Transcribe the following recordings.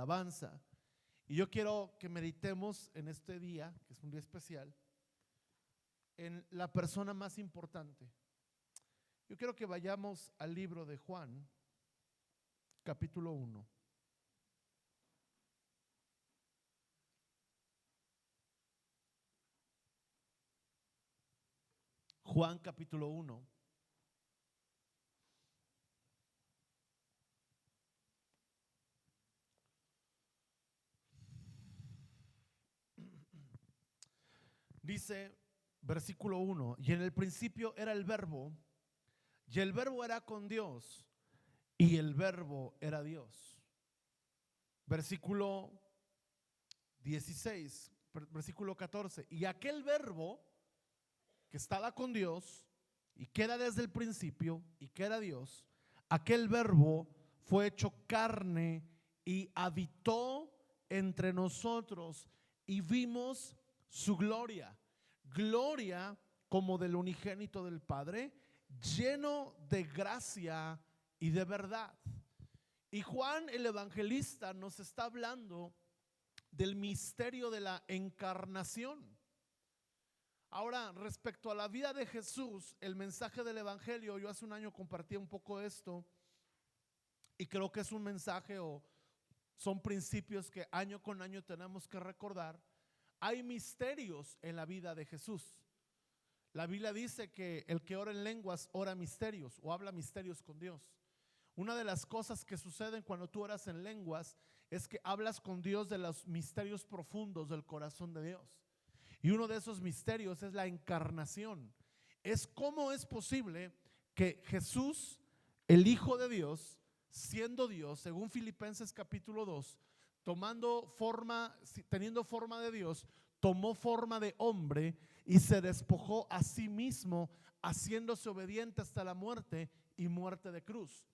alabanza. Y yo quiero que meditemos en este día, que es un día especial, en la persona más importante. Yo quiero que vayamos al libro de Juan, capítulo 1. Juan capítulo 1. Dice, versículo 1, y en el principio era el verbo, y el verbo era con Dios, y el verbo era Dios. Versículo 16, versículo 14, y aquel verbo que estaba con Dios y que era desde el principio y que era Dios, aquel verbo fue hecho carne y habitó entre nosotros y vimos su gloria, gloria como del unigénito del Padre, lleno de gracia y de verdad. Y Juan el evangelista nos está hablando del misterio de la encarnación. Ahora, respecto a la vida de Jesús, el mensaje del evangelio, yo hace un año compartí un poco esto y creo que es un mensaje o son principios que año con año tenemos que recordar. Hay misterios en la vida de Jesús. La Biblia dice que el que ora en lenguas ora misterios o habla misterios con Dios. Una de las cosas que suceden cuando tú oras en lenguas es que hablas con Dios de los misterios profundos del corazón de Dios. Y uno de esos misterios es la encarnación. Es cómo es posible que Jesús, el Hijo de Dios, siendo Dios, según Filipenses capítulo 2, teniendo forma de Dios, tomó forma de hombre y se despojó a sí mismo, haciéndose obediente hasta la muerte y muerte de cruz.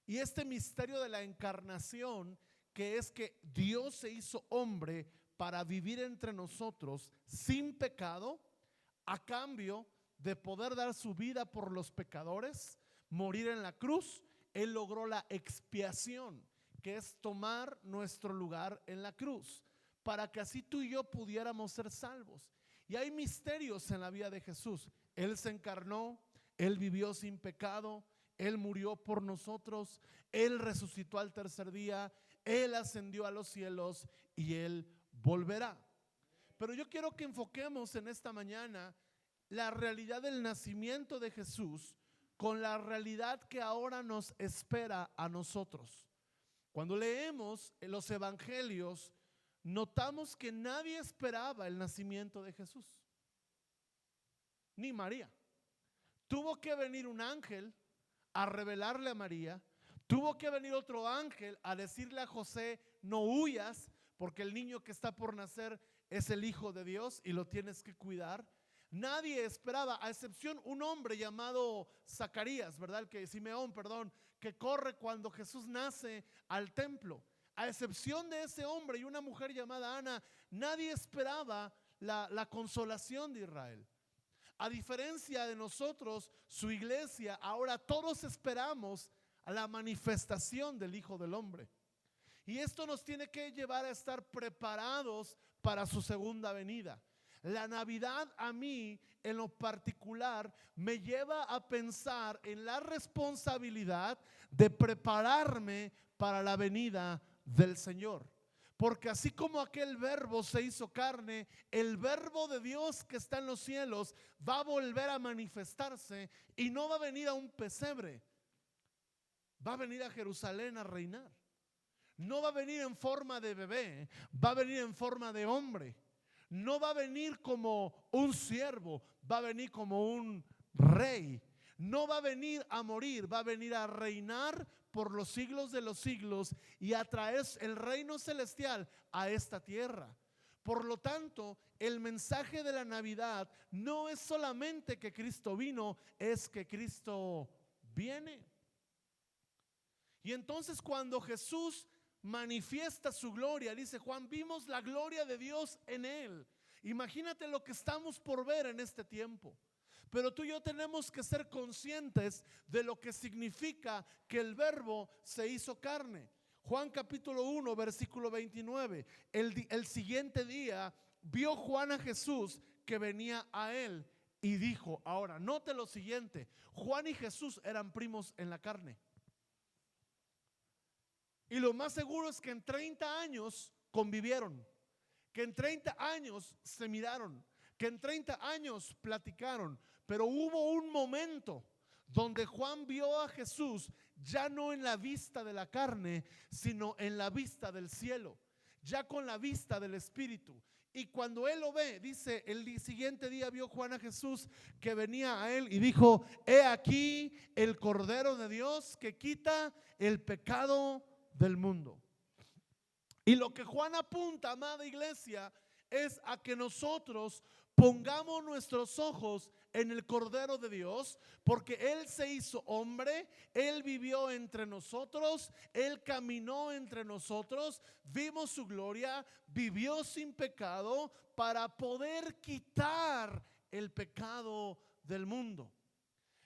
Y este misterio de la encarnación, que es que Dios se hizo hombre para vivir entre nosotros sin pecado, a cambio de poder dar su vida por los pecadores, morir en la cruz, Él logró la expiación, que es tomar nuestro lugar en la cruz, para que así tú y yo pudiéramos ser salvos. Y hay misterios en la vida de Jesús. Él se encarnó, Él vivió sin pecado, Él murió por nosotros, Él resucitó al tercer día, Él ascendió a los cielos y Él volverá. Pero yo quiero que enfoquemos en esta mañana la realidad del nacimiento de Jesús con la realidad que ahora nos espera a nosotros. Cuando leemos los evangelios, notamos que nadie esperaba el nacimiento de Jesús, ni María. Tuvo que venir un ángel a revelarle a María, tuvo que venir otro ángel a decirle a José: no huyas, porque el niño que está por nacer es el Hijo de Dios y lo tienes que cuidar. Nadie esperaba, a excepción un hombre llamado Zacarías, ¿verdad? Simeón, perdón, que corre cuando Jesús nace al templo. A excepción de ese hombre y una mujer llamada Ana, nadie esperaba la consolación de Israel. A diferencia de nosotros, su iglesia, ahora todos esperamos a la manifestación del Hijo del Hombre. Y esto nos tiene que llevar a estar preparados para su segunda venida. La Navidad a mí en lo particular me lleva a pensar en la responsabilidad de prepararme para la venida del Señor. Porque así como aquel verbo se hizo carne, el verbo de Dios que está en los cielos va a volver a manifestarse y no va a venir a un pesebre, va a venir a Jerusalén a reinar. No va a venir en forma de bebé, va a venir en forma de hombre. No va a venir como un siervo, va a venir como un rey. No va a venir a morir, va a venir a reinar por los siglos de los siglos y a traer el reino celestial a esta tierra. Por lo tanto, el mensaje de la Navidad no es solamente que Cristo vino, es que Cristo viene. Y entonces cuando Jesús manifiesta su gloria, dice Juan, vimos la gloria de Dios en él. Imagínate lo que estamos por ver en este tiempo. Pero tú y yo tenemos que ser conscientes de lo que significa que el verbo se hizo carne. Juan capítulo 1, versículo 29. El siguiente día vio Juan a Jesús que venía a él y dijo, ahora, note lo siguiente, Juan y Jesús eran primos en la carne. Y lo más seguro es que en 30 años convivieron, que en 30 años se miraron, que en 30 años platicaron, pero hubo un momento donde Juan vio a Jesús ya no en la vista de la carne, sino en la vista del cielo, ya con la vista del Espíritu. Y cuando él lo ve, dice, el siguiente día vio Juan a Jesús que venía a él y dijo, he aquí el Cordero de Dios que quita el pecado del mundo. Y lo que Juan apunta, amada iglesia, es a que nosotros pongamos nuestros ojos en el Cordero de Dios, porque Él se hizo hombre, Él vivió entre nosotros, Él caminó entre nosotros, vimos su gloria, vivió sin pecado para poder quitar el pecado del mundo.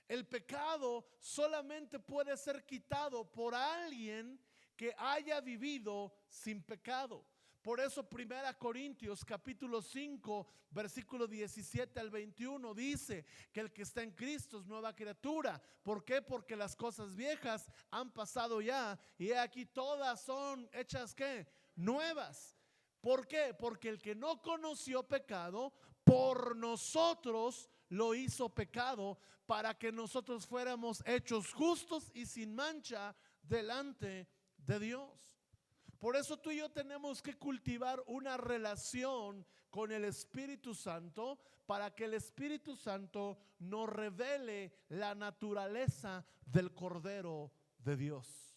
El pecado solamente puede ser quitado por alguien que haya vivido sin pecado. Por eso 1 Corintios capítulo 5 versículo 17 al 21 dice que el que está en Cristo es nueva criatura. ¿Por qué? Porque las cosas viejas han pasado ya y aquí todas son hechas ¿qué? Nuevas. ¿Por qué? Porque el que no conoció pecado, por nosotros lo hizo pecado, para que nosotros fuéramos hechos justos y sin mancha delante de Dios. Por eso tú y yo tenemos que cultivar una relación con el Espíritu Santo, para que el Espíritu Santo nos revele la naturaleza del Cordero de Dios.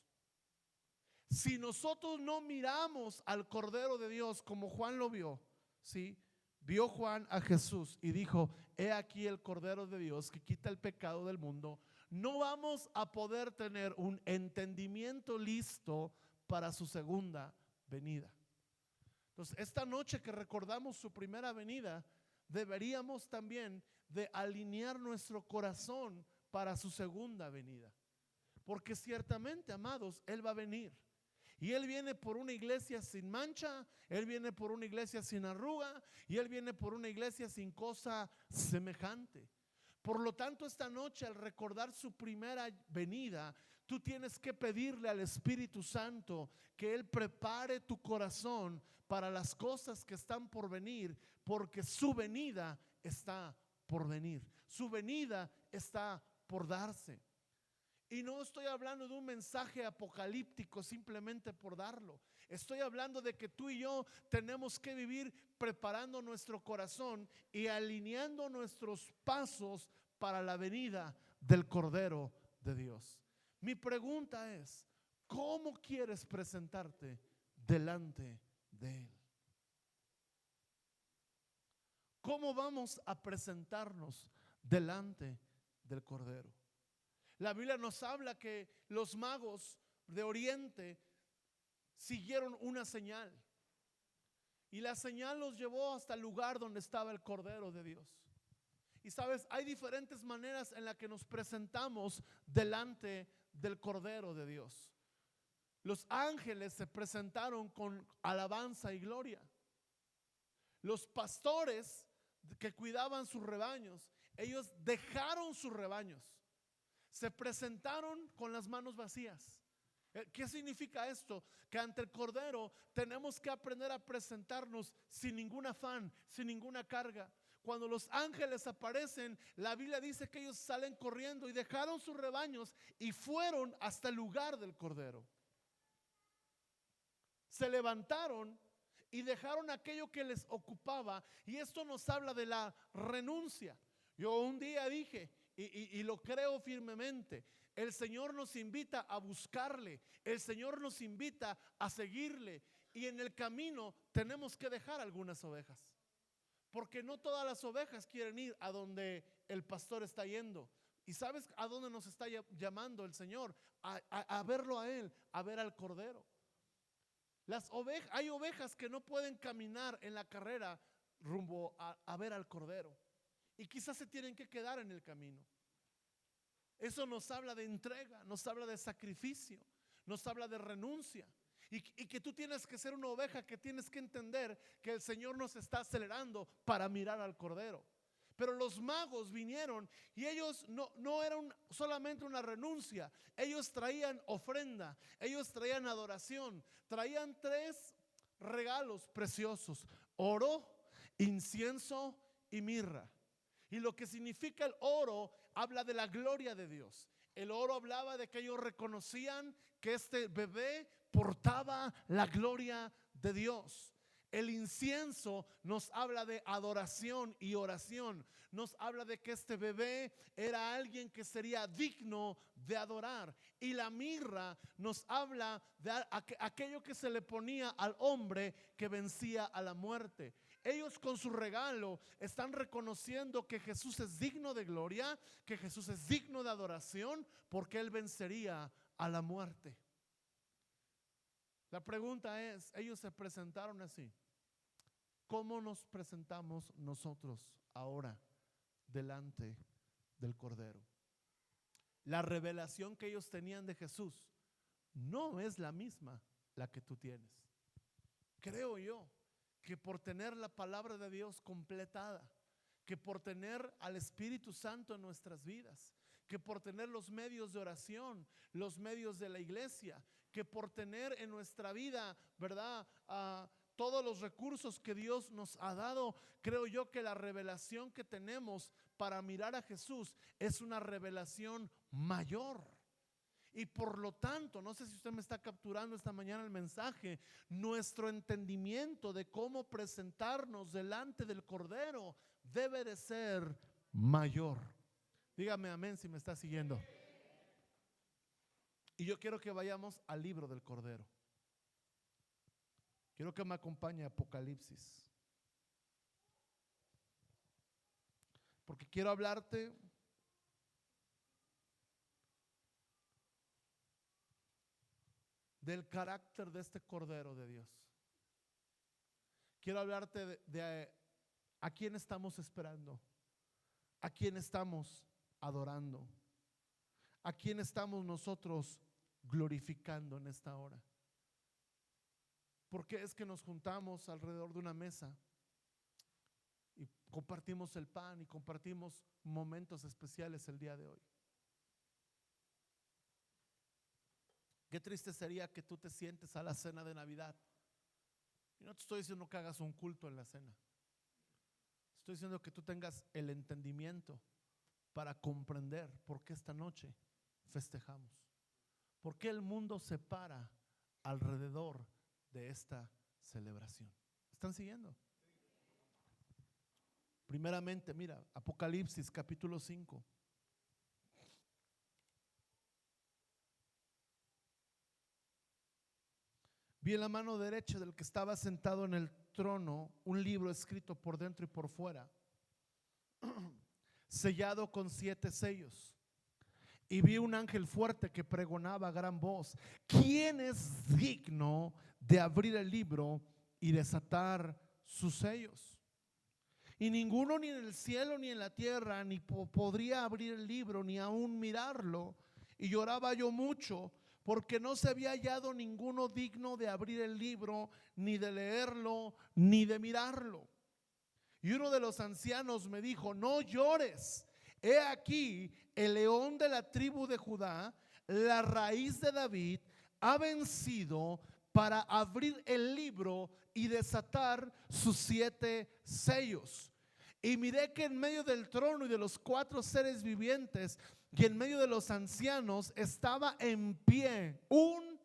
Si nosotros no miramos al Cordero de Dios como Juan lo vio, ¿sí? Vio Juan a Jesús y dijo, he aquí el Cordero de Dios que quita el pecado del mundo. No vamos a poder tener un entendimiento listo para su segunda venida. Entonces, esta noche que recordamos su primera venida, deberíamos también de alinear nuestro corazón para su segunda venida. Porque ciertamente, amados, Él va a venir. Y Él viene por una iglesia sin mancha, Él viene por una iglesia sin arruga, y Él viene por una iglesia sin cosa semejante. Por lo tanto, esta noche, al recordar su primera venida, tú tienes que pedirle al Espíritu Santo que Él prepare tu corazón para las cosas que están por venir, porque su venida está por venir, su venida está por darse. Y no estoy hablando de un mensaje apocalíptico simplemente por darlo. Estoy hablando de que tú y yo tenemos que vivir preparando nuestro corazón y alineando nuestros pasos para la venida del Cordero de Dios. Mi pregunta es, ¿cómo quieres presentarte delante de Él? ¿Cómo vamos a presentarnos delante del Cordero? La Biblia nos habla que los magos de Oriente siguieron una señal, y la señal los llevó hasta el lugar donde estaba el Cordero de Dios. Y sabes, hay diferentes maneras en las que nos presentamos delante del Cordero de Dios. Los ángeles se presentaron con alabanza y gloria. Los pastores que cuidaban sus rebaños, ellos dejaron sus rebaños, se presentaron con las manos vacías. ¿Qué significa esto? Que ante el Cordero tenemos que aprender a presentarnos sin ningún afán, sin ninguna carga. Cuando los ángeles aparecen, la Biblia dice que ellos salen corriendo y dejaron sus rebaños y fueron hasta el lugar del Cordero. Se levantaron y dejaron aquello que les ocupaba, y esto nos habla de la renuncia. Yo un día dije, y lo creo firmemente, el Señor nos invita a buscarle, el Señor nos invita a seguirle, y en el camino tenemos que dejar algunas ovejas, porque no todas las ovejas quieren ir a donde el pastor está yendo. ¿Y sabes a dónde nos está llamando el Señor? A verlo a Él, a ver al Cordero. Hay ovejas que no pueden caminar en la carrera rumbo a ver al Cordero, y quizás se tienen que quedar en el camino. Eso nos habla de entrega, nos habla de sacrificio, nos habla de renuncia. y que tú tienes que ser una oveja, que tienes que entender que el Señor nos está acelerando para mirar al Cordero. Pero los magos vinieron y ellos no eran solamente una renuncia, ellos traían ofrenda, ellos traían adoración, traían 3 regalos preciosos: oro, incienso y mirra. Y lo que significa el oro habla de la gloria de Dios. El oro hablaba de que ellos reconocían que este bebé portaba la gloria de Dios. El incienso nos habla de adoración y oración. Nos habla de que este bebé era alguien que sería digno de adorar. Y la mirra nos habla de aquello que se le ponía al hombre que vencía a la muerte. Ellos con su regalo están reconociendo que Jesús es digno de gloria, que Jesús es digno de adoración, porque Él vencería a la muerte. La pregunta es, ellos se presentaron así. ¿Cómo nos presentamos nosotros ahora delante del Cordero? La revelación que ellos tenían de Jesús no es la misma la que tú tienes. Creo yo que por tener la palabra de Dios completada, que por tener al Espíritu Santo en nuestras vidas, que por tener los medios de oración, los medios de la iglesia, que por tener en nuestra vida, ¿verdad?, todos los recursos que Dios nos ha dado, creo yo que la revelación que tenemos para mirar a Jesús es una revelación mayor. Y por lo tanto, no sé si usted me está capturando esta mañana el mensaje, nuestro entendimiento de cómo presentarnos delante del Cordero debe de ser mayor. Dígame amén si me está siguiendo. Y yo quiero que vayamos al libro del Cordero. Quiero que me acompañe a Apocalipsis, porque quiero hablarte del carácter de este Cordero de Dios. Quiero hablarte de a quién estamos esperando, a quién estamos adorando, a quién estamos nosotros glorificando en esta hora. ¿Por qué es que nos juntamos alrededor de una mesa y compartimos el pan y compartimos momentos especiales el día de hoy? Qué triste sería que tú te sientes a la cena de Navidad. Y no te estoy diciendo que hagas un culto en la cena. Estoy diciendo que tú tengas el entendimiento para comprender por qué esta noche festejamos. ¿Por qué el mundo se para alrededor de esta celebración? ¿Están siguiendo? Primeramente, mira, Apocalipsis capítulo 5. Vi en la mano derecha del que estaba sentado en el trono un libro escrito por dentro y por fuera, sellado con 7 sellos. Y vi un ángel fuerte que pregonaba a gran voz: ¿quién es digno de abrir el libro y desatar sus sellos? Y ninguno, ni en el cielo ni en la tierra, ni podría abrir el libro, ni aún mirarlo. Y lloraba yo mucho, porque no se había hallado ninguno digno de abrir el libro, ni de leerlo, ni de mirarlo. Y uno de los ancianos me dijo: no llores, he aquí el león de la tribu de Judá, la raíz de David, ha vencido para abrir el libro y desatar sus 7 sellos. Y miré que en medio del trono y de los 4 seres vivientes y en medio de los ancianos estaba en pie ¿un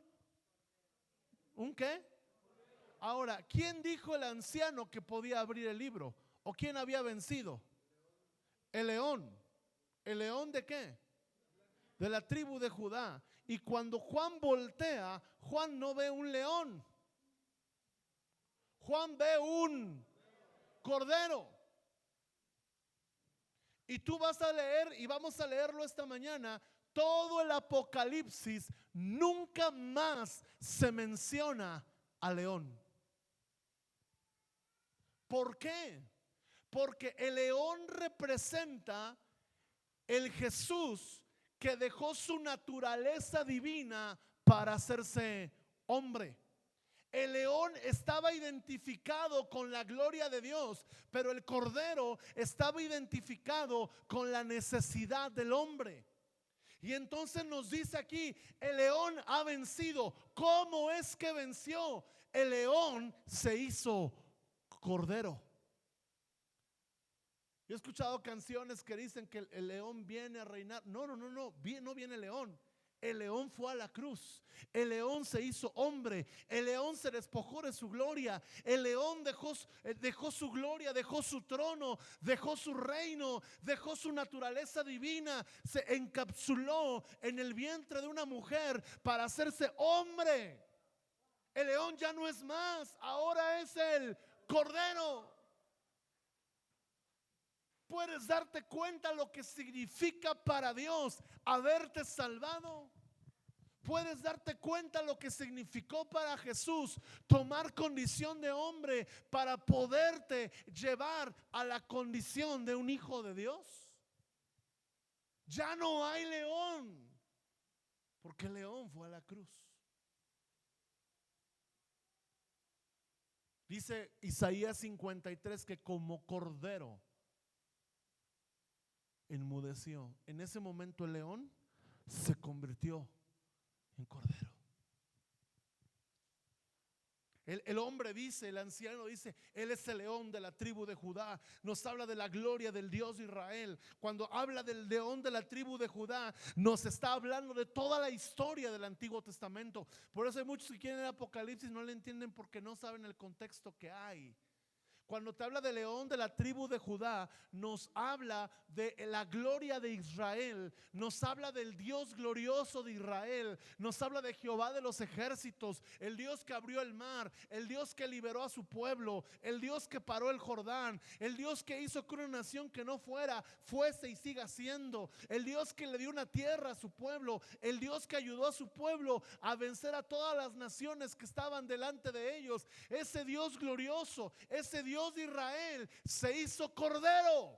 qué? Ahora, ¿quién dijo el anciano que podía abrir el libro? ¿O quién había vencido? El león. ¿El león de qué? De la tribu de Judá. Y cuando Juan voltea, Juan no ve un león, Juan ve un cordero. Y tú vas a leer, y vamos a leerlo esta mañana, todo el Apocalipsis, nunca más se menciona al león. ¿Por qué? Porque el león representa el Jesús que dejó su naturaleza divina para hacerse hombre. El león estaba identificado con la gloria de Dios, pero el cordero estaba identificado con la necesidad del hombre. Y entonces nos dice aquí, el león ha vencido. ¿Cómo es que venció? El león se hizo cordero. Yo he escuchado canciones que dicen que el león viene a reinar. No, no viene el león. El león fue a la cruz. El león se hizo hombre. El león se despojó de su gloria. El león dejó su gloria, dejó su trono, dejó su reino, dejó su naturaleza divina. Se encapsuló en el vientre de una mujer para hacerse hombre. El león ya no es más, ahora es el cordero. ¿Puedes darte cuenta lo que significa para Dios haberte salvado? ¿Puedes darte cuenta lo que significó para Jesús tomar condición de hombre para poderte llevar a la condición de un hijo de Dios? Ya no hay león, porque el león fue a la cruz. Dice Isaías 53 que como cordero enmudeció. En ese momento el león se convirtió en cordero. El hombre dice, el anciano dice, él es el león de la tribu de Judá. Nos habla de la gloria del Dios de Israel. Cuando habla del león de la tribu de Judá, nos está hablando de toda la historia del Antiguo Testamento. Por eso hay muchos que quieren el Apocalipsis, no le entienden porque no saben el contexto que hay. Cuando te habla de león de la tribu de Judá, nos habla de la gloria de Israel, nos habla del Dios glorioso de Israel, nos habla de Jehová de los ejércitos, el Dios que abrió el mar, el Dios que liberó a su pueblo, el Dios que paró el Jordán, el Dios que hizo que una nación que no fuera, fuese y siga siendo, el Dios que le dio una tierra a su pueblo, el Dios que ayudó a su pueblo a vencer a todas las naciones que estaban delante de ellos. Ese Dios glorioso, ese Dios de Israel se hizo cordero.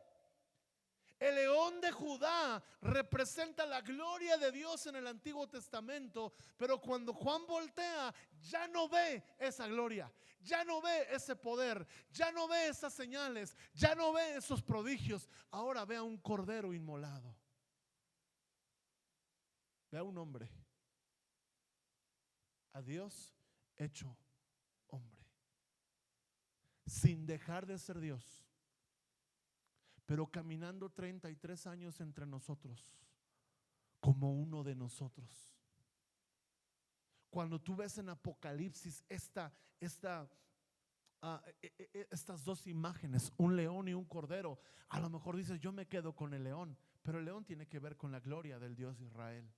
El león de Judá representa la gloria de Dios en el Antiguo Testamento, pero cuando Juan voltea, ya no ve esa gloria, ya no ve ese poder, ya no ve esas señales, ya no ve esos prodigios. Ahora ve a un cordero inmolado, ve a un hombre, a Dios hecho hombre, sin dejar de ser Dios, pero caminando 33 años entre nosotros, como uno de nosotros. Cuando tú ves en Apocalipsis estas dos imágenes, un león y un cordero, a lo mejor dices, yo me quedo con el león, pero el león tiene que ver con la gloria del Dios de Israel.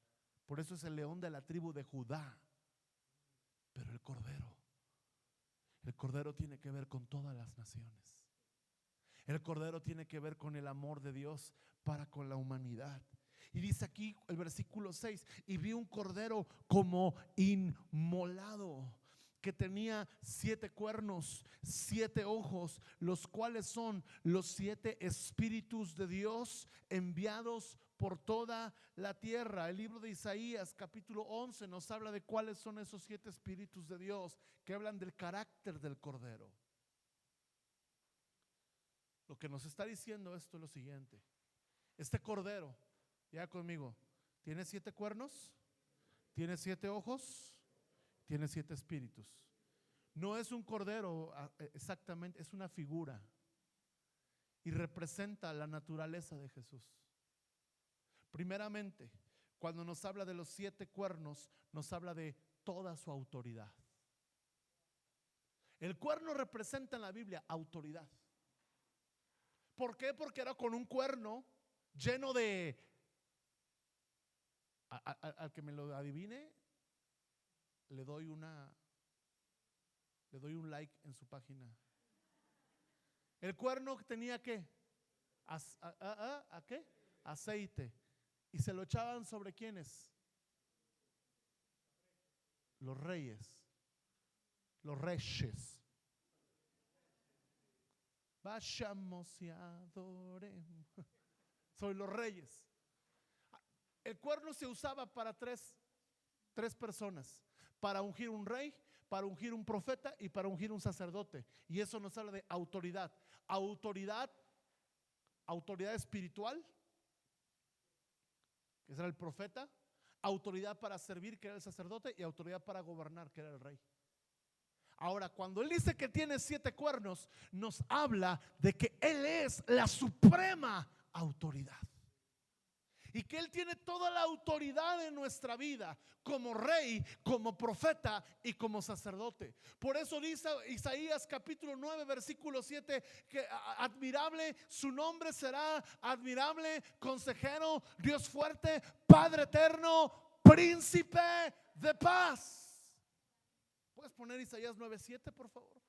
Por eso es el león de la tribu de Judá. Pero el cordero tiene que ver con todas las naciones. El cordero tiene que ver con el amor de Dios para con la humanidad. Y dice aquí el versículo 6, y vi un cordero como inmolado, que tenía 7 cuernos, 7 ojos, los cuales son los 7 espíritus de Dios enviados por toda la tierra. El libro de Isaías capítulo 11 nos habla de cuáles son esos 7 espíritus de Dios que hablan del carácter del cordero. Lo que nos está diciendo esto es lo siguiente: este cordero, ya conmigo, tiene 7 cuernos, tiene 7 ojos, tiene 7 espíritus. No es un cordero exactamente, es una figura y representa la naturaleza de Jesús. Primeramente, cuando nos habla de los 7 cuernos, nos habla de toda su autoridad. El cuerno representa en la Biblia autoridad. ¿Por qué? Porque era con un cuerno lleno de... Al que me lo adivine, le doy un like en su página. El cuerno tenía ¿qué? ¿A qué? Aceite. ¿Y se lo echaban sobre quiénes? Los reyes. Los reyes. Vayamos y adoremos. Soy los reyes. El cuerno se usaba para tres personas: para ungir un rey, para ungir un profeta y para ungir un sacerdote. Y eso nos habla de autoridad. Autoridad espiritual, que era el profeta, autoridad para servir, que era el sacerdote, y autoridad para gobernar, que era el rey. Ahora, cuando él dice que tiene 7 cuernos, nos habla de que él es la suprema autoridad y que él tiene toda la autoridad en nuestra vida como rey, como profeta y como sacerdote. Por eso dice Isaías capítulo 9 versículo 7 que admirable, su nombre será admirable, consejero, Dios fuerte, Padre eterno, príncipe de paz. ¿Puedes poner Isaías 9:7 por favor?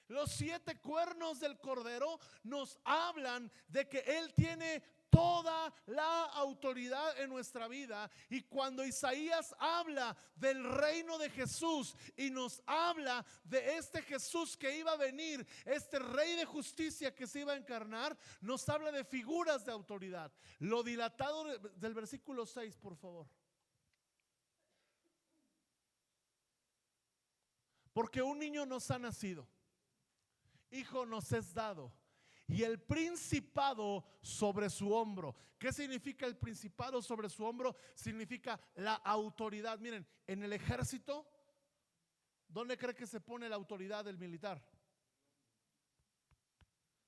Los 7 cuernos del cordero nos hablan de que él tiene toda la autoridad en nuestra vida. Y cuando Isaías habla del reino de Jesús y nos habla de este Jesús que iba a venir, este rey de justicia que se iba a encarnar, nos habla de figuras de autoridad. Lo dilatado del versículo 6 por favor. Porque un niño nos ha nacido, hijo nos es dado, y el principado sobre su hombro. ¿Qué significa el principado sobre su hombro? Significa la autoridad. Miren, en el ejército, ¿dónde cree que se pone la autoridad del militar?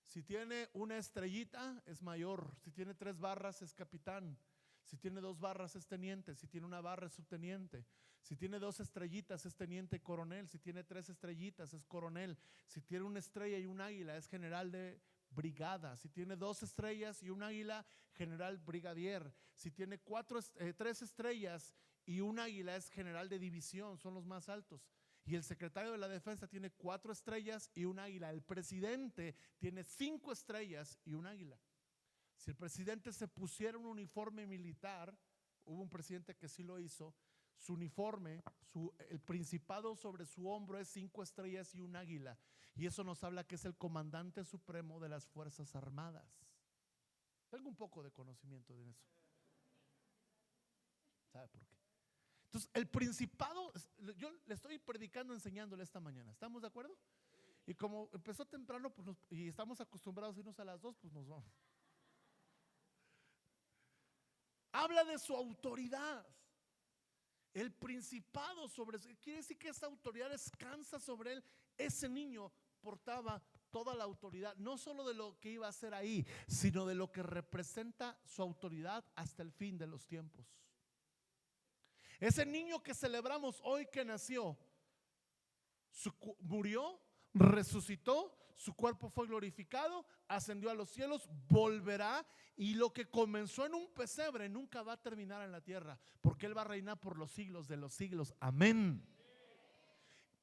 Si tiene una estrellita es mayor, si tiene 3 barras es capitán, si tiene 2 barras es teniente, si tiene 1 barra es subteniente, si tiene 2 estrellitas es teniente coronel, si tiene 3 estrellitas es coronel, si tiene 1 estrella y un águila es general de brigada, si tiene 2 estrellas y un águila, general brigadier, si tiene 3 estrellas y un águila es general de división, son los más altos. Y el secretario de la defensa tiene 4 estrellas y un águila. El presidente tiene 5 estrellas y un águila. Si el presidente se pusiera un uniforme militar, hubo un presidente que sí lo hizo, su uniforme, el principado sobre su hombro es 5 estrellas y un águila. Y eso nos habla que es el comandante supremo de las Fuerzas Armadas. Tengo un poco de conocimiento de eso. ¿Sabe por qué? Entonces, el principado, yo le estoy predicando, enseñándole esta mañana. ¿Estamos de acuerdo? Y como empezó temprano, pues y estamos acostumbrados a irnos a las 2, pues nos vamos. Habla de su autoridad. El principado sobre él, quiere decir que esa autoridad descansa sobre él. Ese niño portaba toda la autoridad, no solo de lo que iba a hacer ahí, sino de lo que representa su autoridad hasta el fin de los tiempos. Ese niño que celebramos hoy que nació, murió, resucitó, su cuerpo fue glorificado, ascendió a los cielos, volverá, y lo que comenzó en un pesebre nunca va a terminar en la tierra, porque él va a reinar por los siglos de los siglos. Amén.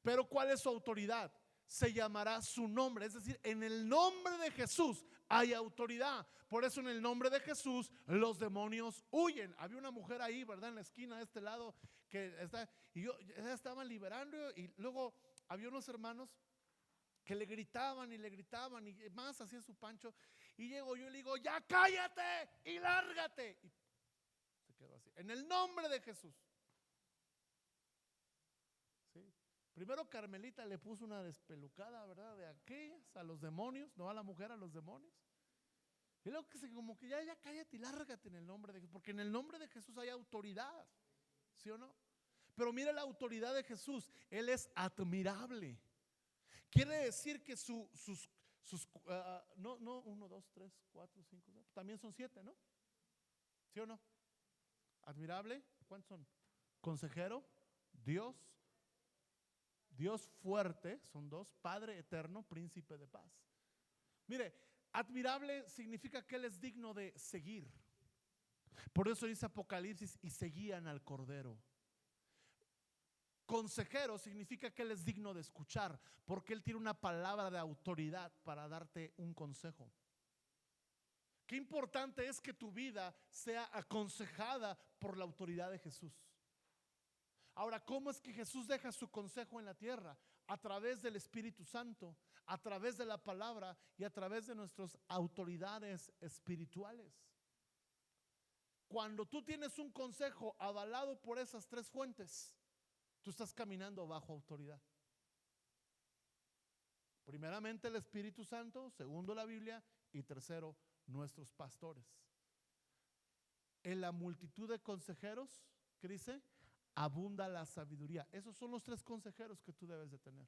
Pero ¿cuál es su autoridad? Se llamará su nombre, es decir, en el nombre de Jesús hay autoridad. Por eso en el nombre de Jesús los demonios huyen. Había una mujer ahí, ¿verdad? En la esquina de este lado que está, y ella estaban liberando, y luego había unos hermanos que le gritaban y más hacía su pancho, y llego yo y le digo: ya cállate y lárgate, y se quedó así, en el nombre de Jesús. ¿Sí? Primero Carmelita le puso una despelucada, ¿verdad? De aquellas a los demonios, no a la mujer, a los demonios. Y luego que como que ya cállate y lárgate en el nombre de Jesús, porque en el nombre de Jesús hay autoridad, ¿sí o no? Pero mira la autoridad de Jesús, él es admirable. Quiere decir que sus no 1, 2, 3, 4, 5, también son 7, ¿no? ¿Sí o no? Admirable, ¿cuántos son? Consejero, Dios fuerte, son 2, Padre eterno, príncipe de paz. Mire, admirable significa que él es digno de seguir. Por eso dice Apocalipsis: y seguían al Cordero. Consejero significa que él es digno de escuchar, porque él tiene una palabra de autoridad para darte un consejo. Qué importante es que tu vida sea aconsejada por la autoridad de Jesús. Ahora, ¿cómo es que Jesús deja su consejo en la tierra? A través del Espíritu Santo, a través de la palabra y a través de nuestras autoridades espirituales. Cuando tú tienes un consejo avalado por esas 3 fuentes, Tú estás caminando bajo autoridad. Primeramente el Espíritu Santo, segundo la Biblia y tercero nuestros pastores. En la multitud de consejeros, ¿qué dice? Abunda la sabiduría. Esos son los 3 consejeros que tú debes de tener,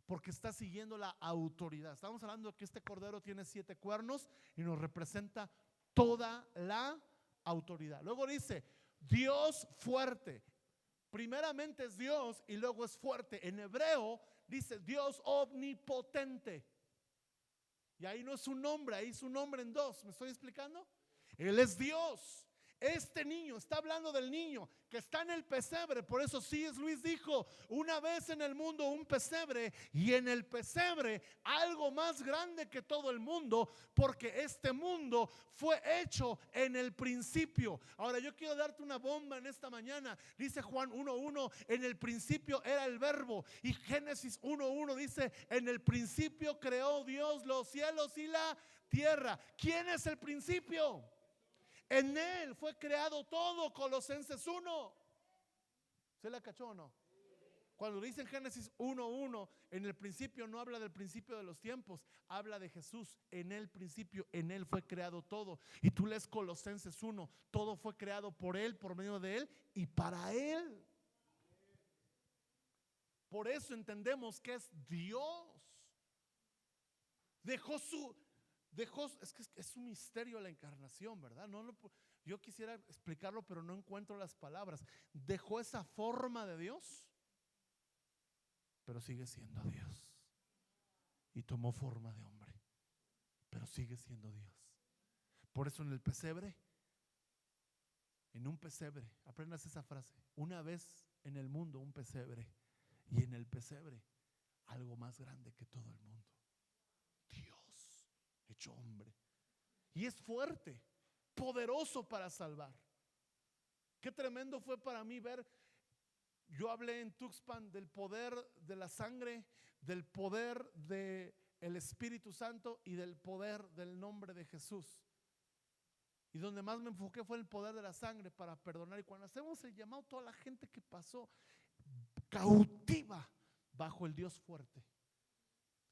porque estás siguiendo la autoridad. Estamos hablando de que este cordero tiene 7 cuernos y nos representa toda la autoridad. Luego dice Dios fuerte. Primeramente es Dios y luego es fuerte. En hebreo dice Dios omnipotente. Y ahí no es un nombre, ahí es un nombre en 2. ¿Me estoy explicando? Él es Dios. Este niño, está hablando del niño que está en el pesebre. Por eso C.S. Lewis dijo: una vez en el mundo un pesebre, y en el pesebre algo más grande que todo el mundo, porque este mundo fue hecho en el principio. Ahora yo quiero darte una bomba en esta mañana. Dice Juan 1:1, en el principio era el verbo. Y Génesis 1:1 dice: en el principio creó Dios los cielos y la tierra. ¿Quién es el principio? En él fue creado todo. Colosenses 1. ¿Se la cachó o no? Cuando dice en Génesis 1:1, en el principio, no habla del principio de los tiempos, habla de Jesús. En el principio, en él fue creado todo. Y tú lees Colosenses 1, todo fue creado por él, por medio de él y para él. Por eso entendemos que es Dios. Es que es un misterio la encarnación, ¿verdad? Yo quisiera explicarlo, pero no encuentro las palabras. Dejó esa forma de Dios, pero sigue siendo Dios. Y tomó forma de hombre, pero sigue siendo Dios. Por eso en el pesebre, en un pesebre, aprendas esa frase: una vez en el mundo un pesebre, y en el pesebre algo más grande que todo el mundo. Dios hecho hombre. Y es fuerte, poderoso para salvar. Qué tremendo fue para mí ver. Yo hablé en Tuxpan del poder de la sangre, del poder del Espíritu Santo y del poder del nombre de Jesús. Y donde más me enfoqué fue el poder de la sangre para perdonar. Y cuando hacemos el llamado, toda la gente que pasó cautiva bajo el Dios fuerte,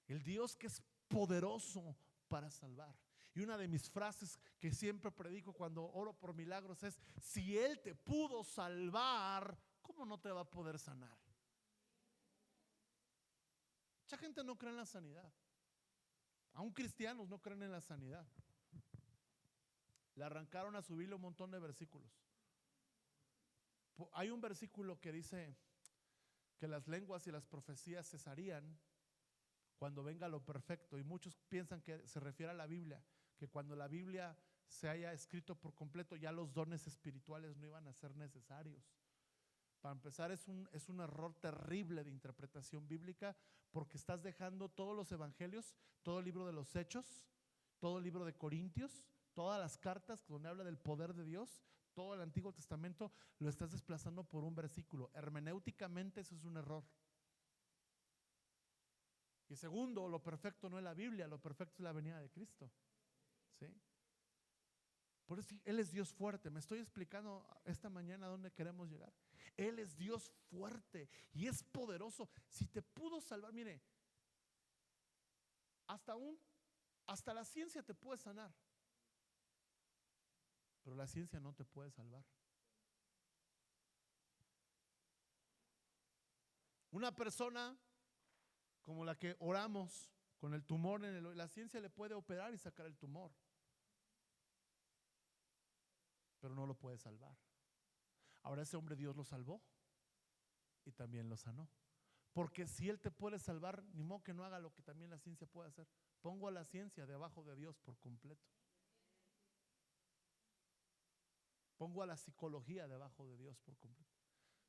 el Dios que es poderoso para salvar. Y una de mis frases que siempre predico cuando oro por milagros es: si Él te pudo salvar, ¿cómo no te va a poder sanar? Mucha gente no cree en la sanidad. Aún cristianos no creen en la sanidad. Le arrancaron a su Biblia un montón de versículos. Hay un versículo que dice que las lenguas y las profecías cesarían cuando venga lo perfecto. Y muchos piensan que se refiere a la Biblia, que cuando la Biblia se haya escrito por completo, ya los dones espirituales no iban a ser necesarios. Para empezar, es un error terrible de interpretación bíblica, porque estás dejando todos los evangelios, todo el libro de los Hechos, todo el libro de Corintios, todas las cartas donde habla del poder de Dios, todo el Antiguo Testamento, lo estás desplazando por un versículo. Hermenéuticamente eso es un error. Y segundo, lo perfecto no es la Biblia, lo perfecto es la venida de Cristo. ¿Sí? Por eso Él es Dios fuerte. Me estoy explicando esta mañana a dónde queremos llegar. Él es Dios fuerte y es poderoso. Si te pudo salvar, mire, hasta la ciencia te puede sanar, pero la ciencia no te puede salvar. Una persona como la que oramos con el tumor la ciencia le puede operar y sacar el tumor, pero no lo puede salvar. Ahora ese hombre Dios lo salvó y también lo sanó. Porque si Él te puede salvar, ni modo que no haga lo que también la ciencia puede hacer. Pongo a la ciencia debajo de Dios por completo. Pongo a la psicología debajo de Dios por completo.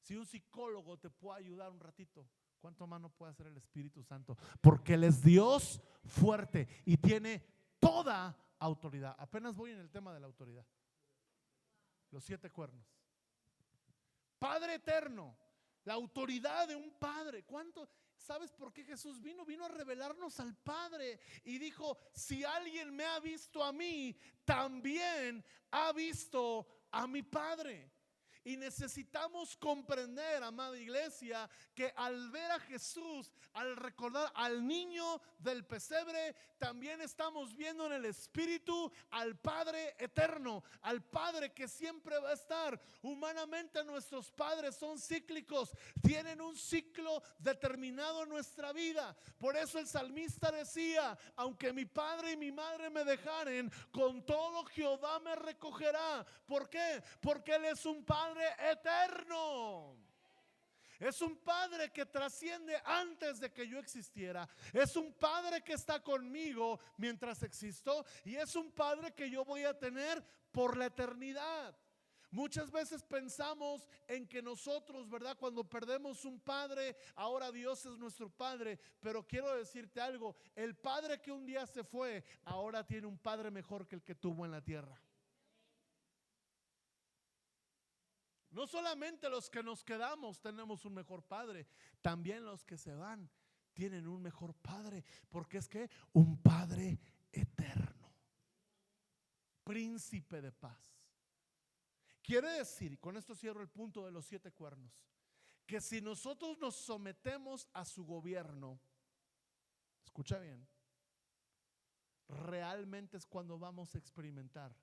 Si un psicólogo te puede ayudar un ratito, ¿cuánto más no puede hacer el Espíritu Santo? Porque Él es Dios fuerte y tiene toda autoridad. Apenas voy en el tema de la autoridad. Los 7 cuernos. Padre eterno, la autoridad de un padre. ¿Sabes por qué Jesús vino? Vino a revelarnos al Padre y dijo: si alguien me ha visto a mí, también ha visto a mi Padre. Y necesitamos comprender, amada iglesia, que al ver a Jesús, al recordar al niño del pesebre, también estamos viendo en el Espíritu al Padre eterno, al Padre que siempre va a estar. Humanamente nuestros padres son cíclicos, tienen un ciclo determinado en nuestra vida. Por eso el salmista decía: aunque mi padre y mi madre me dejaren, con todo Jehová me recogerá. ¿Por qué? Porque Él es un Padre eterno. Es un Padre que trasciende antes de que yo existiera. Es un Padre que está conmigo mientras existo. Y es un Padre que yo voy a tener por la eternidad. Muchas veces pensamos en que nosotros, ¿verdad? Cuando perdemos un padre, ahora Dios es nuestro Padre. Pero quiero decirte algo: el padre que un día se fue, ahora tiene un padre mejor que el que tuvo en la tierra. No solamente los que nos quedamos tenemos un mejor padre, también los que se van tienen un mejor padre, porque es que un Padre eterno, príncipe de paz. Quiere decir, y con esto cierro el punto de los 7 cuernos, que si nosotros nos sometemos a su gobierno, escucha bien, realmente es cuando vamos a experimentar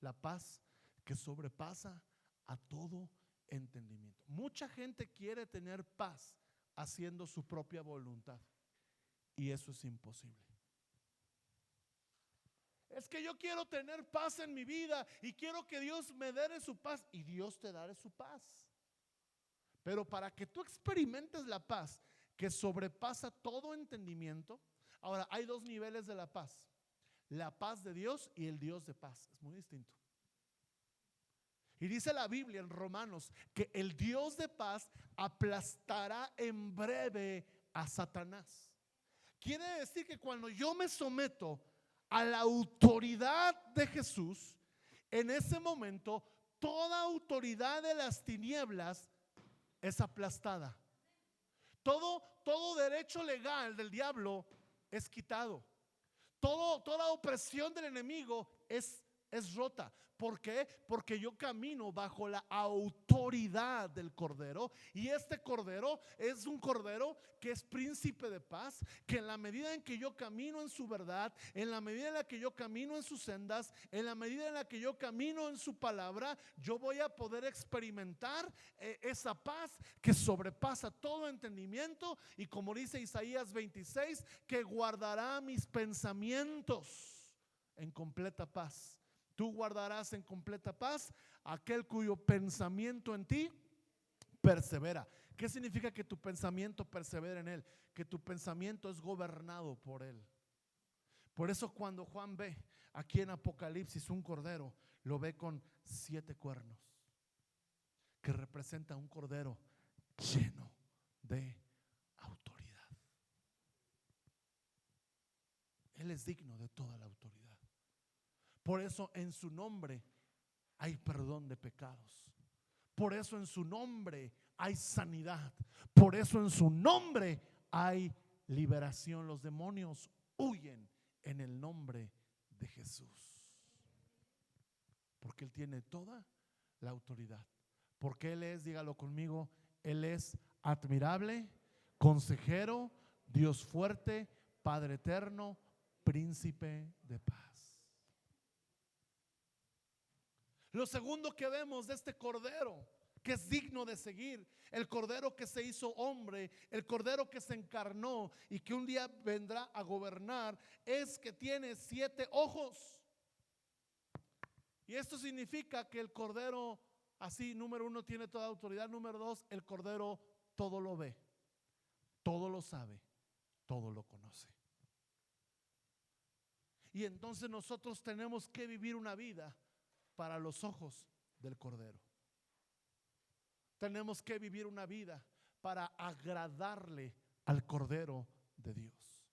la paz que sobrepasa a todo entendimiento. Mucha gente quiere tener paz haciendo su propia voluntad, y eso es imposible. Es que yo quiero tener paz en mi vida y quiero que Dios me dé su paz, y Dios te dará su paz. Pero para que tú experimentes la paz que sobrepasa todo entendimiento, ahora hay 2 niveles de la paz: la paz de Dios y el Dios de paz. Es muy distinto. Y dice la Biblia en Romanos que el Dios de paz aplastará en breve a Satanás. Quiere decir que cuando yo me someto a la autoridad de Jesús, en ese momento toda autoridad de las tinieblas es aplastada. Todo derecho legal del diablo es quitado. Toda opresión del enemigo es rota. ¿Por qué? Porque yo camino bajo la autoridad del Cordero. Y este Cordero es un Cordero que es príncipe de paz, que en la medida en que yo camino en su verdad, en la medida en la que yo camino en sus sendas, en la medida en la que yo camino en su palabra, yo voy a poder experimentar esa paz que sobrepasa todo entendimiento. Y como dice Isaías 26, que guardará mis pensamientos en completa paz. Tú guardarás en completa paz aquel cuyo pensamiento en ti persevera. ¿Qué significa que tu pensamiento persevera en Él? Que tu pensamiento es gobernado por Él. Por eso cuando Juan ve aquí en Apocalipsis un cordero, lo ve con 7 cuernos, que representa un cordero lleno de autoridad. Él es digno de toda la autoridad. Por eso en su nombre hay perdón de pecados. Por eso en su nombre hay sanidad. Por eso en su nombre hay liberación. Los demonios huyen en el nombre de Jesús, porque Él tiene toda la autoridad. Porque Él es, dígalo conmigo, Él es admirable, consejero, Dios fuerte, Padre eterno, príncipe de paz. Lo segundo que vemos de este cordero, que es digno de seguir, el cordero que se hizo hombre, el cordero que se encarnó y que un día vendrá a gobernar, es que tiene 7 ojos. Y esto significa que el cordero, así, número 1, tiene toda autoridad. Número 2, el cordero todo lo ve, todo lo sabe, todo lo conoce. Y entonces nosotros tenemos que vivir una vida para los ojos del Cordero. Tenemos que vivir una vida para agradarle al Cordero de Dios.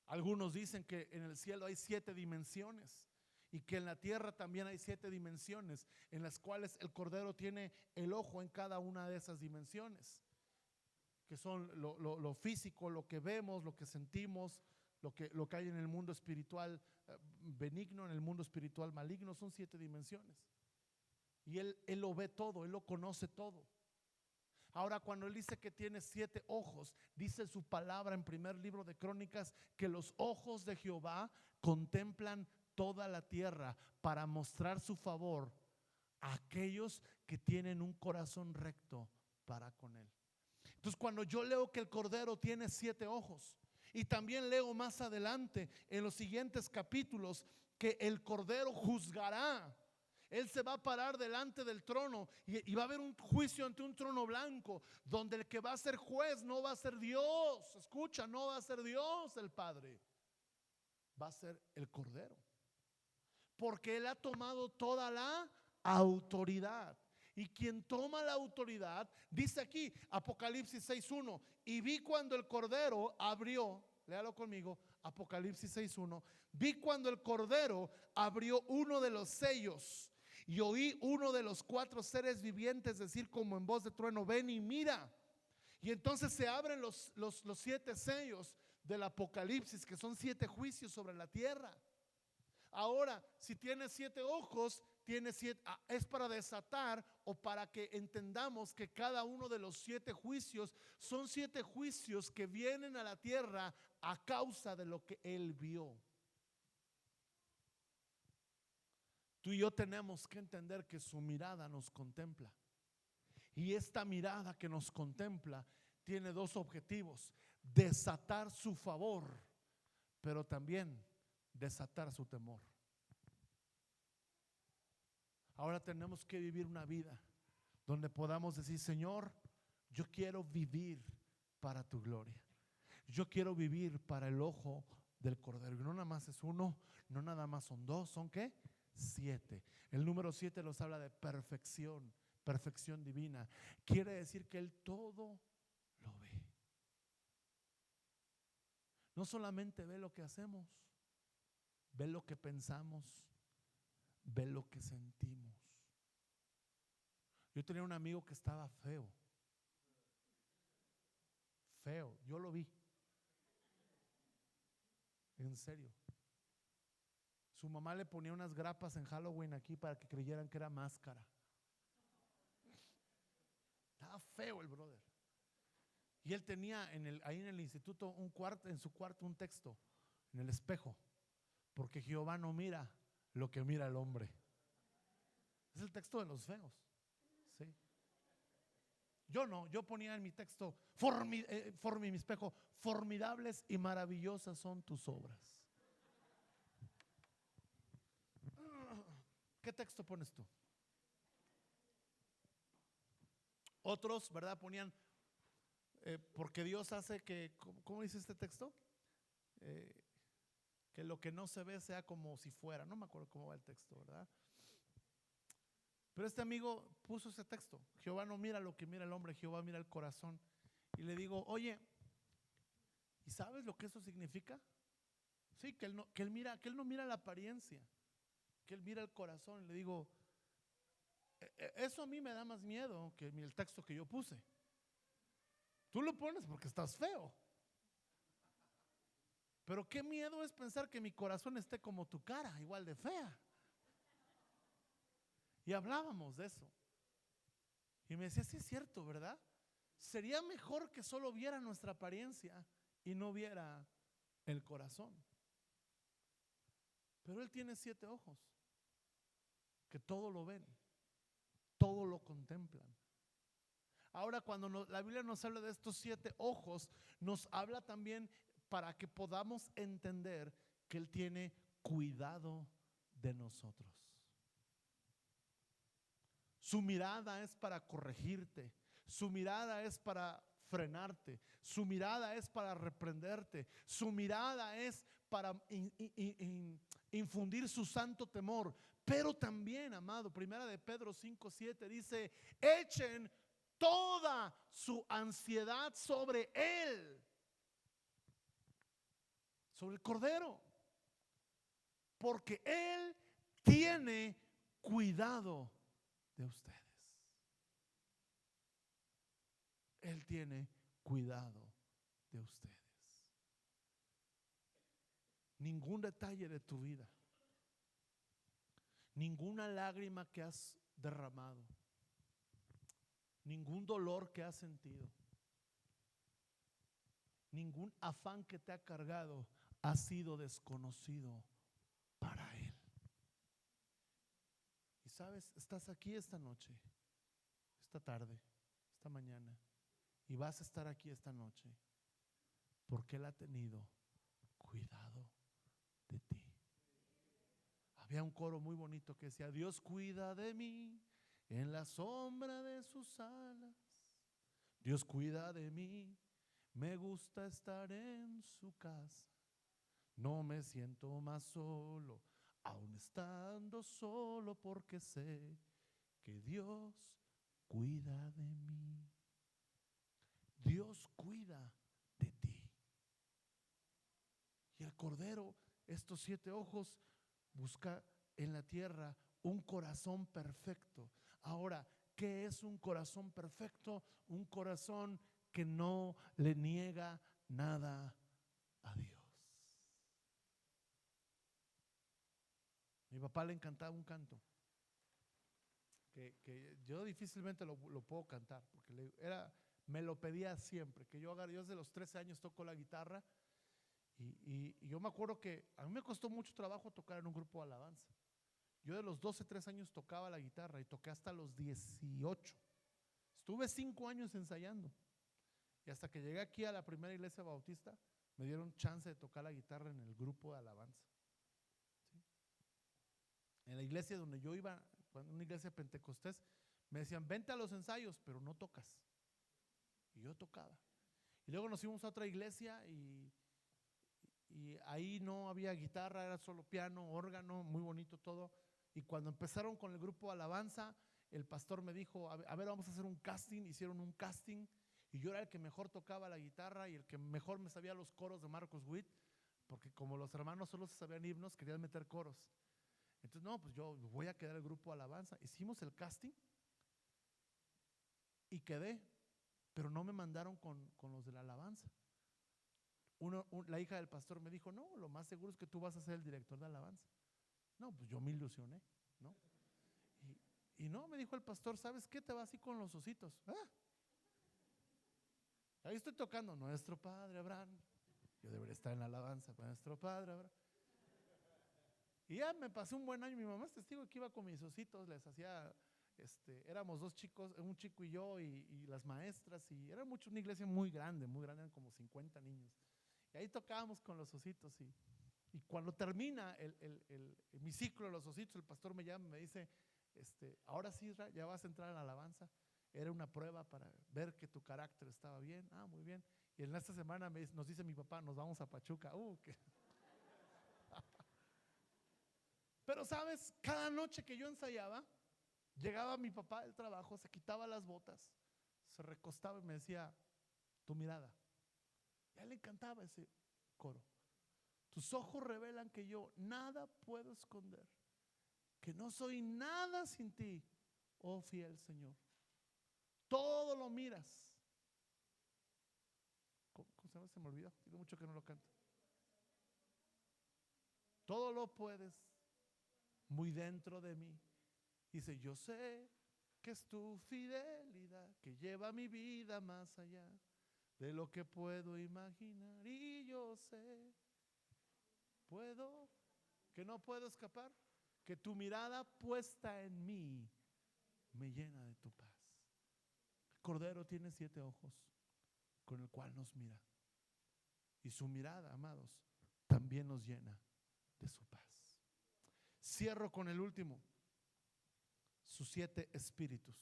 Algunos dicen que en el cielo hay 7 dimensiones y que en la tierra también hay 7 dimensiones en las cuales el Cordero tiene el ojo en cada una de esas dimensiones, que son lo físico, lo que vemos, lo que sentimos, lo que hay en el mundo espiritual benigno, en el mundo espiritual maligno, son 7 dimensiones. Y él lo ve todo, Él lo conoce todo. Ahora, cuando Él dice que tiene 7 ojos, dice su palabra en primer libro de Crónicas que los ojos de Jehová contemplan toda la tierra para mostrar su favor a aquellos que tienen un corazón recto para con Él. Entonces, cuando yo leo que el Cordero tiene 7 ojos, y también leo más adelante en los siguientes capítulos que el Cordero juzgará. Él se va a parar delante del trono y va a haber un juicio ante un trono blanco, donde el que va a ser juez no va a ser Dios. Escucha, no va a ser Dios el Padre, va a ser el Cordero, porque Él ha tomado toda la autoridad. Y quien toma la autoridad, dice aquí Apocalipsis 6:1, y vi cuando el Cordero abrió, léalo conmigo, Apocalipsis 6:1, vi cuando el Cordero abrió uno de los sellos, y oí uno de los 4 seres vivientes decir como en voz de trueno: ven y mira. Y entonces se abren los 7 sellos del Apocalipsis, que son 7 juicios sobre la tierra. Ahora, si tiene 7 ojos, tiene 7, es para desatar, o para que entendamos que cada uno de los 7 juicios son 7 juicios que vienen a la tierra a causa de lo que Él vio. Tú y yo tenemos que entender que su mirada nos contempla, y esta mirada que nos contempla tiene 2 objetivos: desatar su favor, pero también desatar su temor. Ahora tenemos que vivir una vida donde podamos decir: Señor, yo quiero vivir para tu gloria. Yo quiero vivir para el ojo del Cordero. Y no nada más es uno, no nada más son 2, ¿son qué? 7. El número 7 nos habla de perfección, perfección divina. Quiere decir que Él todo lo ve. No solamente ve lo que hacemos, ve lo que pensamos, ve lo que sentimos. Yo tenía un amigo que estaba feo, yo lo vi, en serio. Su mamá le ponía unas grapas en Halloween aquí para que creyeran que era máscara. Estaba feo el brother. Y él tenía ahí en el instituto en su cuarto un texto en el espejo: porque Jehová no mira lo que mira el hombre. Es el texto de los feos. ¿Sí? Yo ponía en mi texto, mi espejo: formidables y maravillosas son tus obras. ¿Qué texto pones tú? Otros, ¿verdad? Ponían porque Dios hace que, ¿cómo dice este texto? Que lo que no se ve sea como si fuera. No me acuerdo cómo va el texto, ¿verdad? Pero este amigo puso ese texto: Jehová no mira lo que mira el hombre, Jehová mira el corazón. Y le digo: oye, ¿y sabes lo que eso significa? Sí, que él no mira la apariencia, que Él mira el corazón. Y le digo: eso a mí me da más miedo que el texto que yo puse. Tú lo pones porque estás feo, pero qué miedo es pensar que mi corazón esté como tu cara, igual de fea. Y hablábamos de eso, y me decía: sí, es cierto, ¿verdad? Sería mejor que solo viera nuestra apariencia y no viera el corazón. Pero Él tiene 7 ojos que todo lo ven, todo lo contemplan. Ahora, cuando la Biblia nos habla de estos 7 ojos, nos habla también para que podamos entender que Él tiene cuidado de nosotros. Su mirada es para corregirte, su mirada es para frenarte, su mirada es para reprenderte, su mirada es para infundir su santo temor. Pero también, amado, primera de Pedro 5:7 dice: echen toda su ansiedad sobre Él, sobre el Cordero, porque Él tiene cuidado de ustedes. Él tiene cuidado de ustedes. ningún detalle de tu vida, ninguna lágrima que has derramado, ningún dolor que has sentido, ningún afán que te ha cargado ha sido desconocido para Él. Y sabes, estás aquí esta noche, esta tarde, esta mañana, y vas a estar aquí esta noche porque Él ha tenido cuidado de ti. Había un coro muy bonito que decía: Dios cuida de mí en la sombra de sus alas. Dios cuida de mí, me gusta estar en su casa. No me siento más solo, aun estando solo, porque sé que Dios cuida de mí. Dios cuida de ti. Y el Cordero, estos 7 ojos, busca en la tierra un corazón perfecto. Ahora, ¿qué es un corazón perfecto? Un corazón que no le niega nada a Dios. Mi papá le encantaba un canto que yo difícilmente lo puedo cantar, porque me lo pedía siempre, que yo haga. Yo desde los 13 años toco la guitarra y yo me acuerdo que a mí me costó mucho trabajo tocar en un grupo de alabanza. Yo de los 12, 13 años tocaba la guitarra y toqué hasta los 18. Estuve 5 años ensayando y hasta que llegué aquí a la primera iglesia bautista me dieron chance de tocar la guitarra en el grupo de alabanza. ¿Sí? En la iglesia donde yo iba, una iglesia pentecostés, me decían: vente a los ensayos, pero no tocas. Y yo tocaba. Y luego nos fuimos a otra iglesia y ahí no había guitarra, era solo piano, órgano, muy bonito todo. Y cuando empezaron con el grupo de alabanza, el pastor me dijo: a ver, vamos a hacer un casting. Hicieron un casting y yo era el que mejor tocaba la guitarra y el que mejor me sabía los coros de Marcos Witt, porque como los hermanos solo se sabían himnos, querían meter coros. Entonces, no, pues yo voy a quedar en el grupo de alabanza. Hicimos el casting y quedé, pero no me mandaron con los de la alabanza. La hija del pastor me dijo: no, lo más seguro es que tú vas a ser el director de alabanza. No, pues yo me ilusioné, ¿no? Y no, me dijo el pastor: ¿sabes qué? Te vas así con los ositos. Ahí estoy tocando Nuestro Padre Abraham. Yo debería estar en la alabanza, Nuestro Padre Abraham. Y ya me pasé un buen año. Mi mamá es testigo que iba con mis ositos, les hacía, éramos 2 chicos, un chico y yo, y las maestras, y era una iglesia muy grande, eran como 50 niños. Y ahí tocábamos con los ositos. Y cuando termina mi ciclo de los ositos, el pastor me llama y me dice: ahora sí, Israel, ya vas a entrar a la alabanza. Era una prueba para ver que tu carácter estaba bien. Muy bien. Y en esta semana nos dice mi papá: nos vamos a Pachuca. Pero sabes, cada noche que yo ensayaba, llegaba mi papá del trabajo, se quitaba las botas, se recostaba y me decía: tu mirada. Y a él le encantaba ese coro. Tus ojos revelan que yo nada puedo esconder, que no soy nada sin ti, oh fiel Señor. Todo lo miras. ¿Cómo se me olvidó? Tiene mucho que no lo canto. Todo lo puedes muy dentro de mí. Dice: yo sé que es tu fidelidad que lleva mi vida más allá de lo que puedo imaginar. Y yo sé, que no puedo escapar, que tu mirada puesta en mí me llena de tu paz. El Cordero tiene 7 ojos con el cual nos mira, y su mirada, amados, también nos llena de su paz. Cierro con el último: sus 7 espíritus.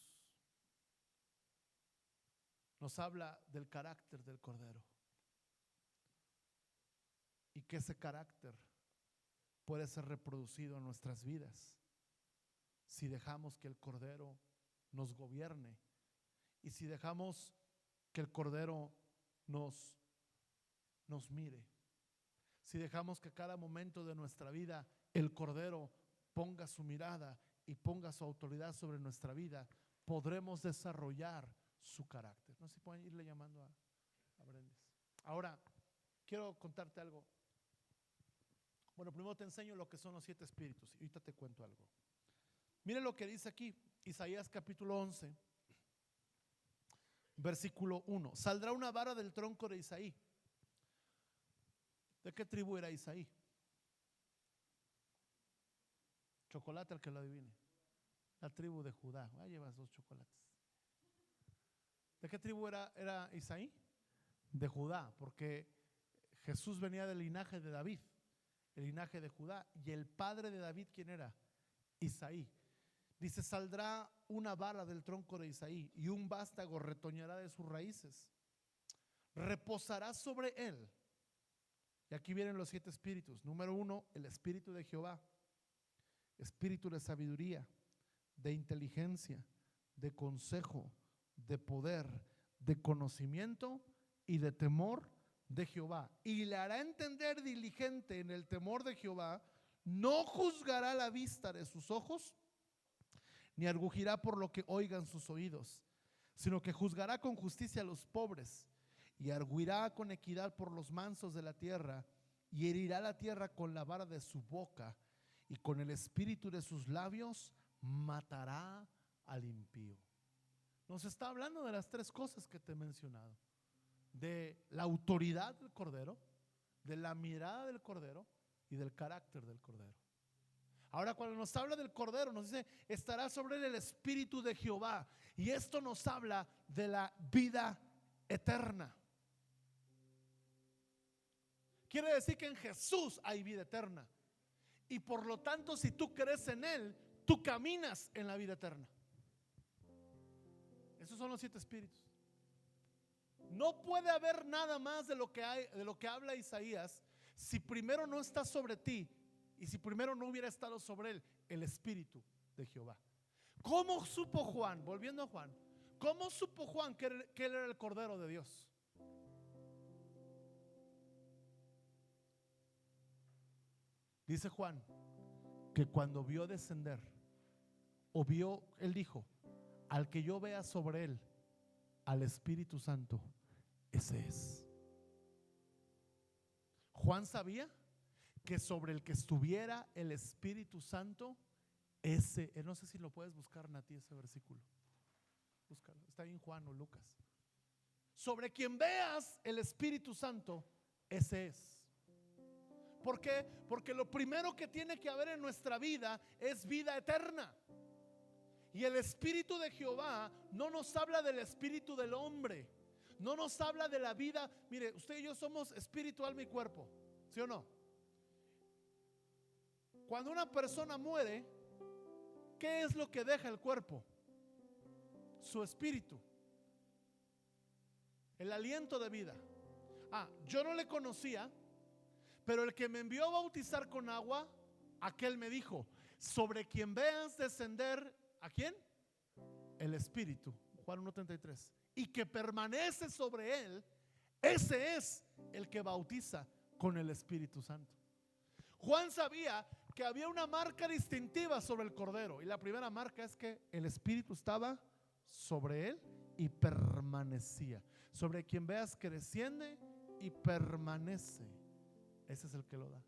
Nos habla del carácter del Cordero y que ese carácter puede ser reproducido en nuestras vidas si dejamos que el Cordero nos gobierne y si dejamos que el Cordero nos mire, si dejamos que cada momento de nuestra vida el Cordero ponga su mirada y ponga su autoridad sobre nuestra vida, podremos desarrollar su carácter. No sé si pueden irle llamando a Brendes. Ahora, quiero contarte algo. Bueno, primero te enseño lo que son los 7 espíritus y ahorita te cuento algo. Mire lo que dice aquí, Isaías capítulo 11, versículo 1. Saldrá una vara del tronco de Isaí. ¿De qué tribu era Isaí? Chocolate al que lo adivine. La tribu de Judá. Llevas 2 chocolates. ¿De qué tribu era Isaí? De Judá, porque Jesús venía del linaje de David, el linaje de Judá. Y el padre de David, ¿quién era? Isaí. Dice, saldrá una vara del tronco de Isaí y un vástago retoñará de sus raíces. Reposará sobre él. Y aquí vienen los 7 espíritus. Número 1, el espíritu de Jehová, espíritu de sabiduría, de inteligencia, de consejo, de poder, de conocimiento y de temor de Jehová. Y le hará entender diligente en el temor de Jehová. No juzgará la vista de sus ojos, ni arguirá por lo que oigan sus oídos, sino que juzgará con justicia a los pobres, y arguirá con equidad por los mansos de la tierra, y herirá la tierra con la vara de su boca, y con el espíritu de sus labios matará al impío. Nos está hablando de las 3 cosas que te he mencionado: de la autoridad del Cordero, de la mirada del Cordero y del carácter del Cordero. Ahora, cuando nos habla del Cordero, nos dice, estará sobre él el espíritu de Jehová. Y esto nos habla de la vida eterna. Quiere decir que en Jesús hay vida eterna. Y por lo tanto, si tú crees en él, tú caminas en la vida eterna. Esos son los 7 espíritus. No puede haber nada más de lo que habla Isaías si primero no está sobre ti y si primero no hubiera estado sobre él el espíritu de Jehová. ¿Cómo supo Juan? Volviendo a Juan, ¿cómo supo Juan que él era el Cordero de Dios? Dice Juan que cuando vio descender, él dijo, al que yo vea sobre él al Espíritu Santo, ese es. Juan sabía que sobre el que estuviera el Espíritu Santo, ese, no sé si lo puedes buscar, Nati, ese versículo. Búscalo, está ahí en Juan o Lucas. Sobre quien veas el Espíritu Santo, ese es. ¿Por qué? Porque lo primero que tiene que haber en nuestra vida es vida eterna. Y el Espíritu de Jehová no nos habla del espíritu del hombre, no nos habla de la vida. Mire, usted y yo somos espíritu, alma y cuerpo, ¿sí o no? Cuando una persona muere, ¿qué es lo que deja el cuerpo? Su espíritu, el aliento de vida. Yo no le conocía, pero el que me envió a bautizar con agua, aquel me dijo, sobre quien veas descender, ¿a quién? El Espíritu, Juan 1:33, y que permanece sobre él, ese es el que bautiza con el Espíritu Santo. Juan sabía que había una marca distintiva sobre el Cordero, y la primera marca es que el Espíritu estaba sobre él y permanecía. Sobre quien veas que desciende y permanece, ese es el que lo da.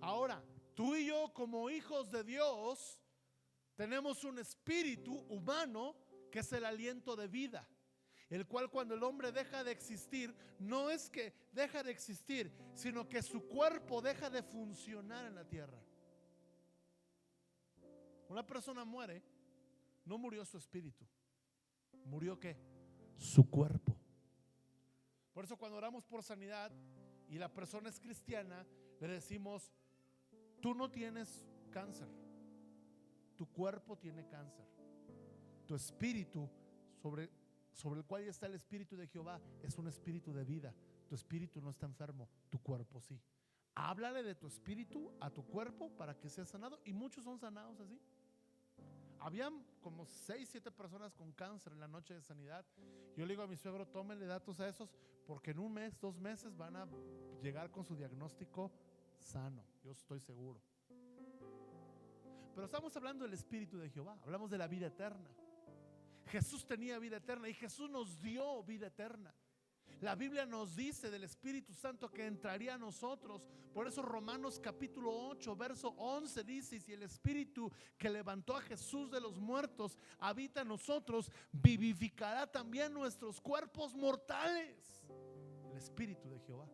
Ahora, tú y yo como hijos de Dios tenemos un espíritu humano que es el aliento de vida, el cual cuando el hombre deja de existir, no es que deja de existir, sino que su cuerpo deja de funcionar en la tierra. Una persona muere, no murió su espíritu, murió ¿qué? Su cuerpo. Por eso cuando oramos por sanidad y la persona es cristiana, le decimos, tú no tienes cáncer, tu cuerpo tiene cáncer. Tu espíritu, sobre el cual está el Espíritu de Jehová, es un espíritu de vida. Tu espíritu no está enfermo, tu cuerpo sí. Háblale de tu espíritu a tu cuerpo para que sea sanado, y muchos son sanados así. Habían como 6, 7 personas con cáncer en la noche de sanidad. Yo le digo a mi suegro, tómenle datos a esos, porque en 1 mes, 2 meses van a llegar con su diagnóstico sano, yo estoy seguro. Pero estamos hablando del Espíritu de Jehová, hablamos de la vida eterna. Jesús tenía vida eterna y Jesús nos dio vida eterna. La Biblia nos dice del Espíritu Santo que entraría a nosotros. Por eso Romanos capítulo 8 verso 11 dice: y si el Espíritu que levantó a Jesús de los muertos habita en nosotros, vivificará también nuestros cuerpos mortales. El Espíritu de Jehová.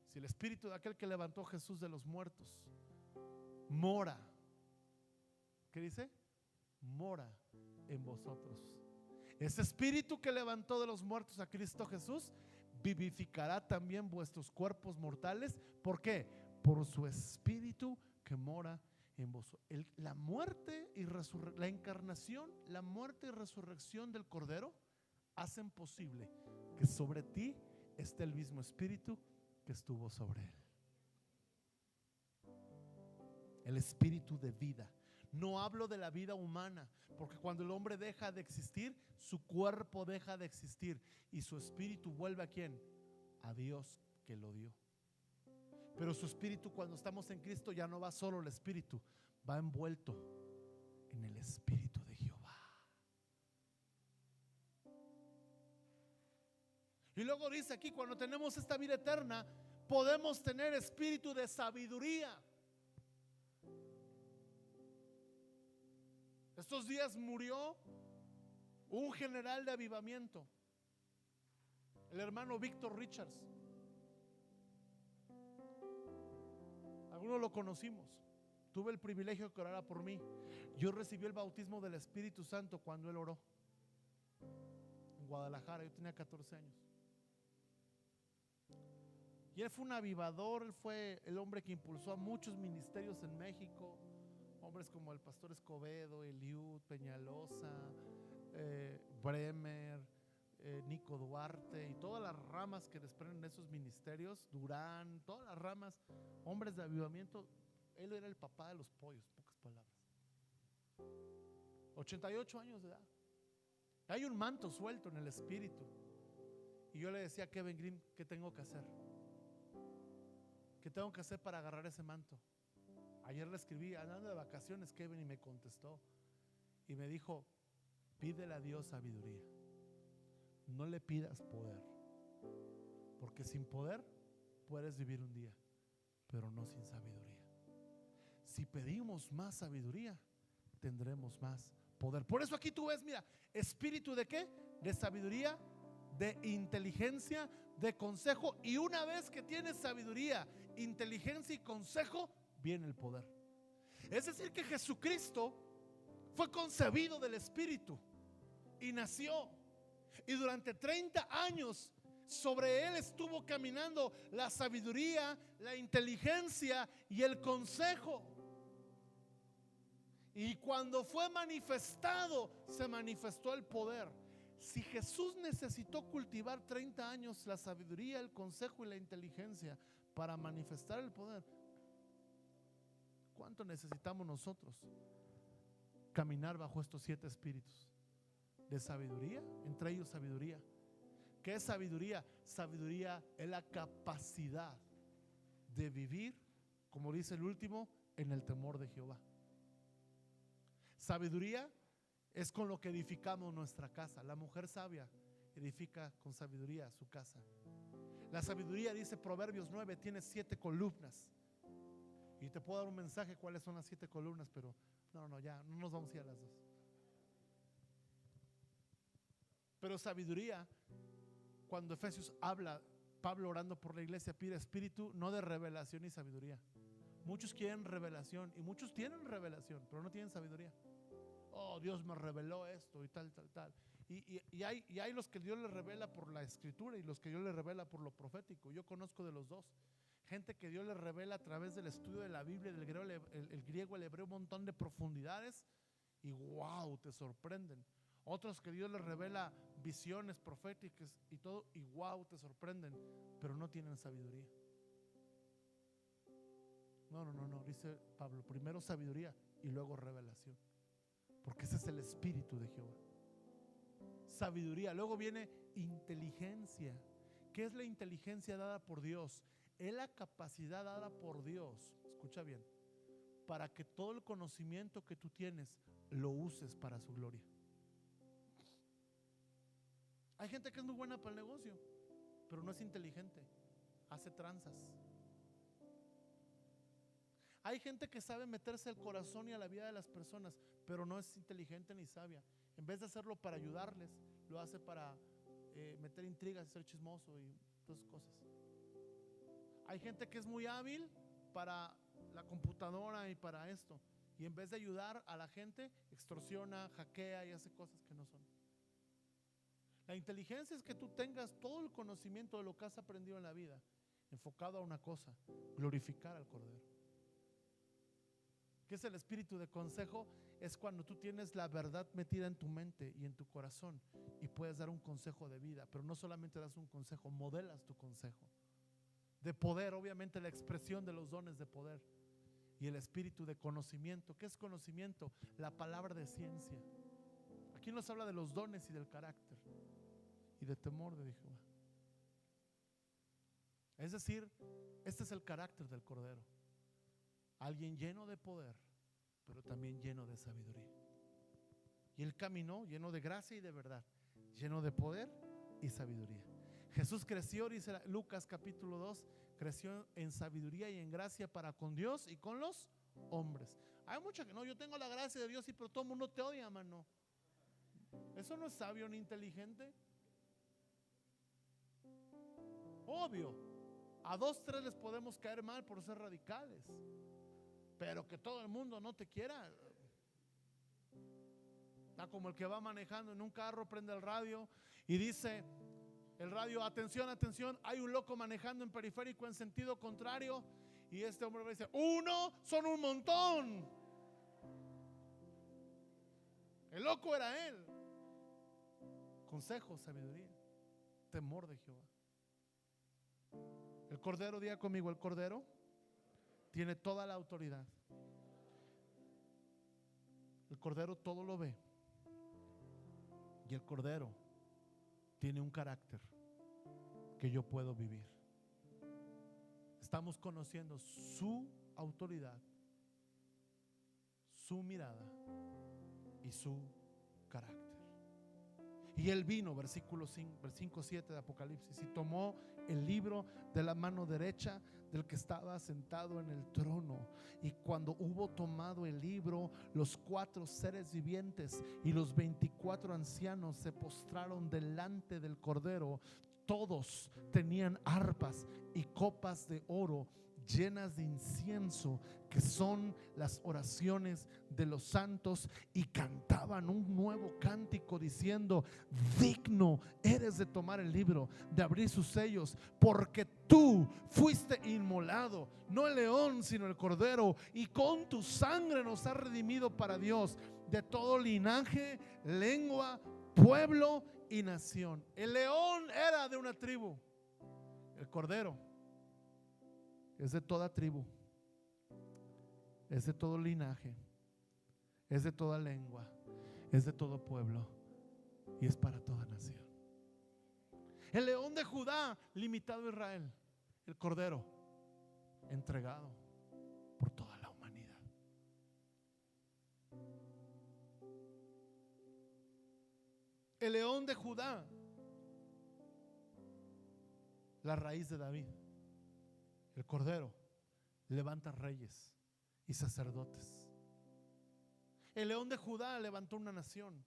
Si el Espíritu de aquel que levantó a Jesús de los muertos mora, ¿qué dice? Mora en vosotros. Ese Espíritu que levantó de los muertos a Cristo Jesús vivificará también vuestros cuerpos mortales. ¿Por qué? Por su Espíritu que mora en vosotros. La muerte y la encarnación, la muerte y resurrección del Cordero hacen posible que sobre ti esté el mismo Espíritu que estuvo sobre él. El Espíritu de vida. No hablo de la vida humana, porque cuando el hombre deja de existir, su cuerpo deja de existir y su espíritu vuelve ¿a quién? A Dios que lo dio. Pero su espíritu, cuando estamos en Cristo, ya no va solo el espíritu, va envuelto en el Espíritu de Jehová. Y luego dice aquí: cuando tenemos esta vida eterna, podemos tener espíritu de sabiduría. Estos días murió un general de avivamiento, el hermano Víctor Richards. Algunos lo conocimos. Tuve el privilegio de que orara por mí. Yo recibí el bautismo del Espíritu Santo cuando él oró en Guadalajara. Yo tenía 14 años. Y él fue un avivador. Él fue el hombre que impulsó a muchos ministerios en México. Hombres como el pastor Escobedo, Eliud, Peñalosa, Bremer, Nico Duarte y todas las ramas que desprenden de esos ministerios, Durán, todas las ramas, hombres de avivamiento. Él era el papá de los pollos, pocas palabras. 88 años de edad. Hay un manto suelto en el espíritu. Y yo le decía a Kevin Green: ¿qué tengo que hacer? ¿Qué tengo que hacer para agarrar ese manto? Ayer le escribí andando de vacaciones, Kevin, y me contestó y me dijo: pídele a Dios sabiduría, no le pidas poder, porque sin poder puedes vivir un día, pero no sin sabiduría. Si pedimos más sabiduría, tendremos más poder. Por eso aquí tú ves, mira, espíritu de ¿qué? De sabiduría, de inteligencia, de consejo. Y una vez que tienes sabiduría, inteligencia y consejo, viene el poder. Es decir, que Jesucristo fue concebido del Espíritu y nació, y durante 30 años sobre él estuvo caminando la sabiduría, la inteligencia y el consejo. Y cuando fue manifestado, se manifestó el poder. Si Jesús necesitó cultivar 30 años la sabiduría, el consejo y la inteligencia para manifestar el poder, ¿cuánto necesitamos nosotros caminar bajo estos 7 espíritus de sabiduría? Entre ellos sabiduría. ¿Qué es sabiduría? Sabiduría es la capacidad de vivir, como dice el último, en el temor de Jehová. Sabiduría es con lo que edificamos nuestra casa. La mujer sabia edifica con sabiduría su casa. La sabiduría, dice Proverbios 9, tiene 7 columnas. Y te puedo dar un mensaje cuáles son las 7 columnas, pero ya no nos vamos a ir a las 2. Pero sabiduría, cuando Efesios habla, Pablo orando por la iglesia pide espíritu, no de revelación y sabiduría. Muchos quieren revelación y muchos tienen revelación, pero no tienen sabiduría. Oh, Dios me reveló esto y tal. Y hay los que Dios les revela por la escritura y los que Dios les revela por lo profético. Yo conozco de los dos. Gente que Dios les revela a través del estudio de la Biblia, del griego, el hebreo, un montón de profundidades y wow, te sorprenden. Otros que Dios les revela visiones proféticas y todo y wow, te sorprenden, pero no tienen sabiduría. No, dice Pablo, primero sabiduría y luego revelación, porque ese es el espíritu de Jehová. Sabiduría, luego viene inteligencia. ¿Qué es la inteligencia dada por Dios? Es la capacidad dada por Dios, escucha bien, para que todo el conocimiento que tú tienes lo uses para su gloria. Hay gente que es muy buena para el negocio, pero no es inteligente, hace tranzas. Hay gente que sabe meterse al corazón y a la vida de las personas, pero no es inteligente ni sabia. En vez de hacerlo para ayudarles, lo hace para meter intrigas y ser chismoso y todas esas cosas. Hay gente que es muy hábil para la computadora y para esto, y en vez de ayudar a la gente, extorsiona, hackea y hace cosas que no son. La inteligencia es que tú tengas todo el conocimiento de lo que has aprendido en la vida, enfocado a una cosa: glorificar al Cordero. ¿Qué es el espíritu de consejo? Es cuando tú tienes la verdad metida en tu mente y en tu corazón y puedes dar un consejo de vida, pero no solamente das un consejo, modelas tu consejo de poder, obviamente la expresión de los dones de poder. Y el espíritu de conocimiento. ¿Qué es conocimiento? La palabra de ciencia. Aquí nos habla de los dones y del carácter y de temor de Jehová. Es decir, este es el carácter del Cordero: alguien lleno de poder, pero también lleno de sabiduría. Y él caminó lleno de gracia y de verdad, lleno de poder y sabiduría. Jesús creció, dice Lucas capítulo 2, creció en sabiduría y en gracia para con Dios y con los hombres. Hay mucha que no, yo tengo la gracia de Dios, y pero todo el mundo te odia, mano. Eso no es sabio ni inteligente. Obvio, a 2, 3 les podemos caer mal por ser radicales, pero que todo el mundo no te quiera. Está como el que va manejando en un carro, prende el radio y dice el radio: atención, atención, hay un loco manejando en periférico en sentido contrario. Y este hombre dice: uno, son un montón. El loco era él. Consejo, sabiduría, temor de Jehová. El Cordero, diga conmigo: el Cordero tiene toda la autoridad. El Cordero todo lo ve. Y el Cordero tiene un carácter que yo puedo vivir. Estamos conociendo su autoridad, su mirada y su carácter. Y él vino, versículo 5, 7 de Apocalipsis, y tomó el libro de la mano derecha del que estaba sentado en el trono. Y cuando hubo tomado el libro, los 4 seres vivientes y los 24 ancianos se postraron delante del Cordero. Todos tenían arpas y copas de oro llenas de incienso, que son las oraciones de los santos, y cantaban un nuevo cántico diciendo: digno eres de tomar el libro, de abrir sus sellos, porque tú fuiste inmolado, no el león sino el Cordero, y con tu sangre nos has redimido para Dios de todo linaje, lengua, pueblo y nación. El león era de una tribu, el Cordero es de toda tribu, es de todo linaje, es de toda lengua, es de todo pueblo y es para toda nación. El león de Judá, limitado a Israel. El Cordero, entregado por toda la humanidad. El león de Judá, la raíz de David. El Cordero levanta reyes y sacerdotes. El león de Judá levantó una nación,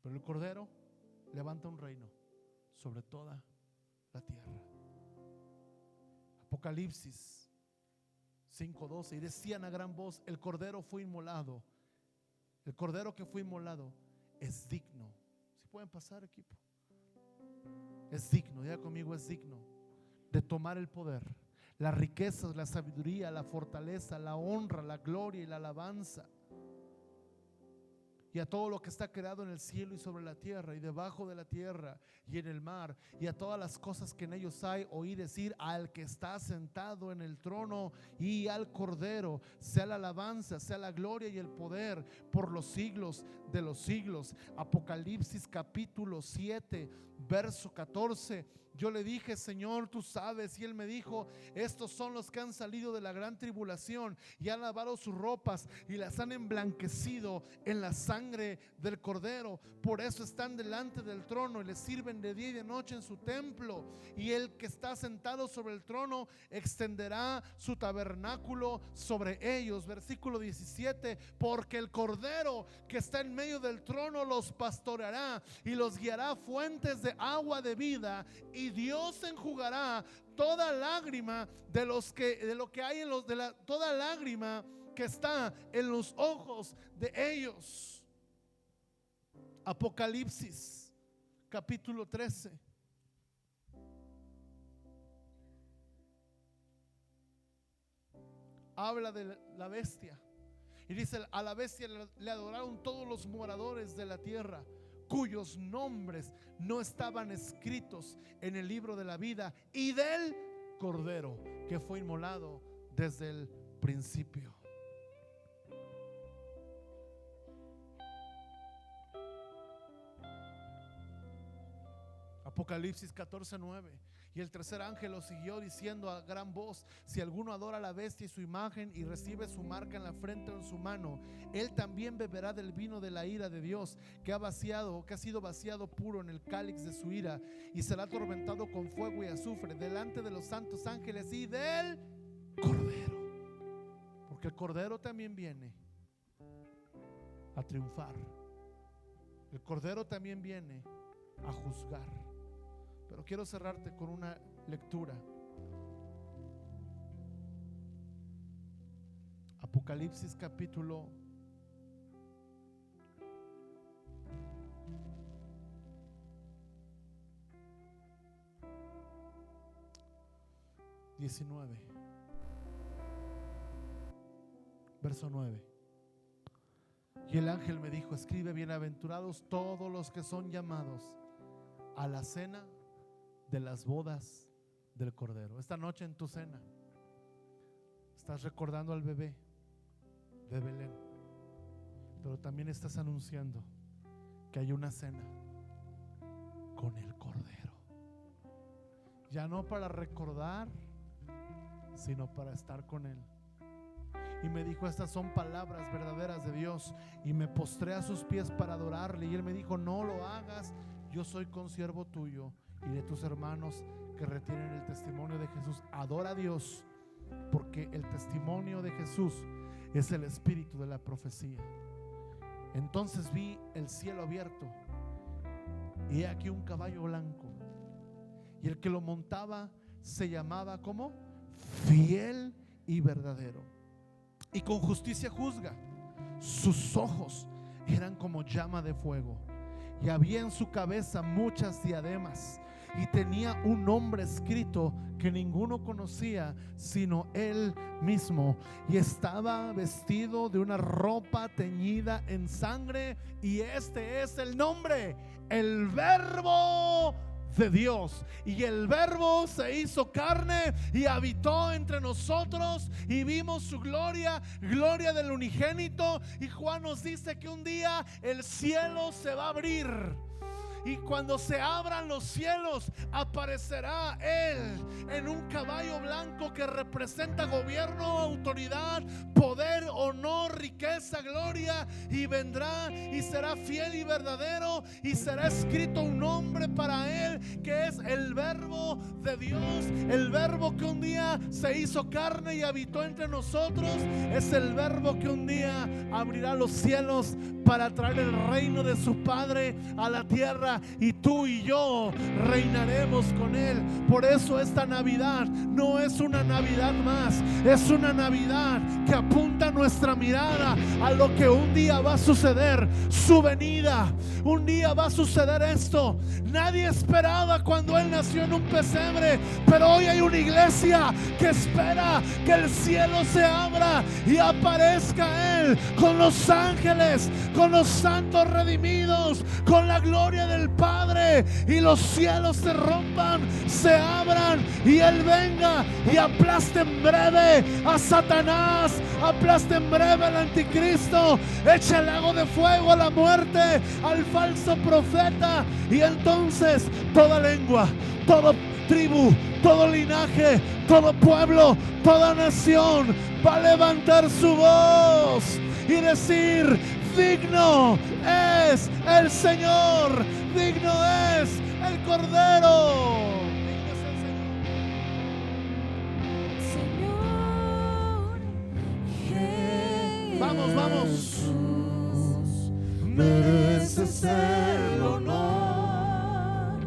pero el Cordero levanta un reino sobre toda la tierra. Apocalipsis 5:12: y decían a gran voz: el Cordero fue inmolado. El Cordero que fue inmolado es digno. Si pueden pasar, equipo. Es digno, diga conmigo: es digno de tomar el poder, las riquezas, la sabiduría, la fortaleza, la honra, la gloria y la alabanza, y a todo lo que está creado en el cielo y sobre la tierra y debajo de la tierra y en el mar, y a todas las cosas que en ellos hay. Oí decir al que está sentado en el trono y al Cordero: sea la alabanza, sea la gloria y el poder por los siglos de los siglos. Apocalipsis capítulo 7 verso 14: Yo le dije, Señor, tú sabes. Y él me dijo, estos son los que han salido de la gran tribulación y han lavado sus ropas y las han emblanquecido en la sangre del Cordero. Por eso están delante del trono y le sirven de día y de noche en su templo. Y el que está sentado sobre el trono extenderá su tabernáculo sobre ellos. Versículo 17, porque el Cordero que está en medio del trono los pastoreará y los guiará a fuentes de agua de vida, y Dios enjugará toda lágrima de lo que hay en toda lágrima que está en los ojos de ellos. Apocalipsis capítulo 13. Habla de la bestia y dice: a la bestia le adoraron todos los moradores de la tierra, cuyos nombres no estaban escritos en el libro de la vida y del Cordero que fue inmolado desde el principio. Apocalipsis 14:9. Y el tercer ángel lo siguió diciendo a gran voz: si alguno adora a la bestia y su imagen y recibe su marca en la frente o en su mano, él también beberá del vino de la ira de Dios, que ha sido vaciado puro en el cáliz de su ira, y será atormentado con fuego y azufre delante de los santos ángeles y del Cordero. Porque el Cordero también viene a triunfar. El Cordero también viene a juzgar. Pero quiero cerrarte con una lectura. Apocalipsis capítulo 19, verso 9. Y el ángel me dijo: escribe, bienaventurados todos los que son llamados a la cena de las bodas del Cordero. Esta noche en tu cena estás recordando al bebé de Belén, pero también estás anunciando que hay una cena con el Cordero, ya no para recordar, sino para estar con él. Y me dijo: estas son palabras verdaderas de Dios. Y me postré a sus pies para adorarle. Y él me dijo: no lo hagas, yo soy consiervo tuyo y de tus hermanos que retienen el testimonio de Jesús. Adora a Dios, porque el testimonio de Jesús es el espíritu de la profecía. Entonces vi el cielo abierto, y he aquí un caballo blanco, y el que lo montaba se llamaba ¿cómo? Fiel y verdadero, y con justicia juzga. Sus ojos eran como llama de fuego, y había en su cabeza muchas diademas, y tenía un nombre escrito que ninguno conocía sino él mismo, y estaba vestido de una ropa teñida en sangre, y este es el nombre: el Verbo de Dios. Y el Verbo se hizo carne y habitó entre nosotros, y vimos su gloria, gloria del unigénito. Y Juan nos dice que un día el cielo se va a abrir, y cuando se abran los cielos, aparecerá Él en un caballo blanco que representa gobierno, autoridad, poder, honor, riqueza, gloria. Y vendrá y será fiel y verdadero, y será escrito un nombre para Él, que es el Verbo de Dios. El Verbo que un día se hizo carne y habitó entre nosotros es el Verbo que un día abrirá los cielos para traer el reino de su Padre a la tierra, y tú y yo reinaremos con Él. Por eso esta Navidad no es una Navidad más, es una Navidad que apunta nuestra mirada a lo que un día va a suceder, su venida. Un día va a suceder esto. Nadie esperaba cuando Él nació en un pesebre, pero hoy hay una iglesia que espera que el cielo se abra y aparezca Él con los ángeles, con los santos redimidos, con la gloria del Padre, ore y los cielos se rompan, se abran y Él venga y aplaste en breve a Satanás, aplaste en breve al anticristo, eche el lago de fuego a la muerte, al falso profeta, y entonces toda lengua, toda tribu, todo linaje, todo pueblo, toda nación va a levantar su voz y decir: digno es el Señor, digno es el Cordero, digno es el Señor. Vamos, vamos. Jesús, mereces el honor,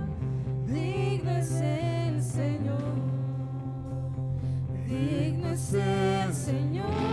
digno es el Señor, digno es el Señor.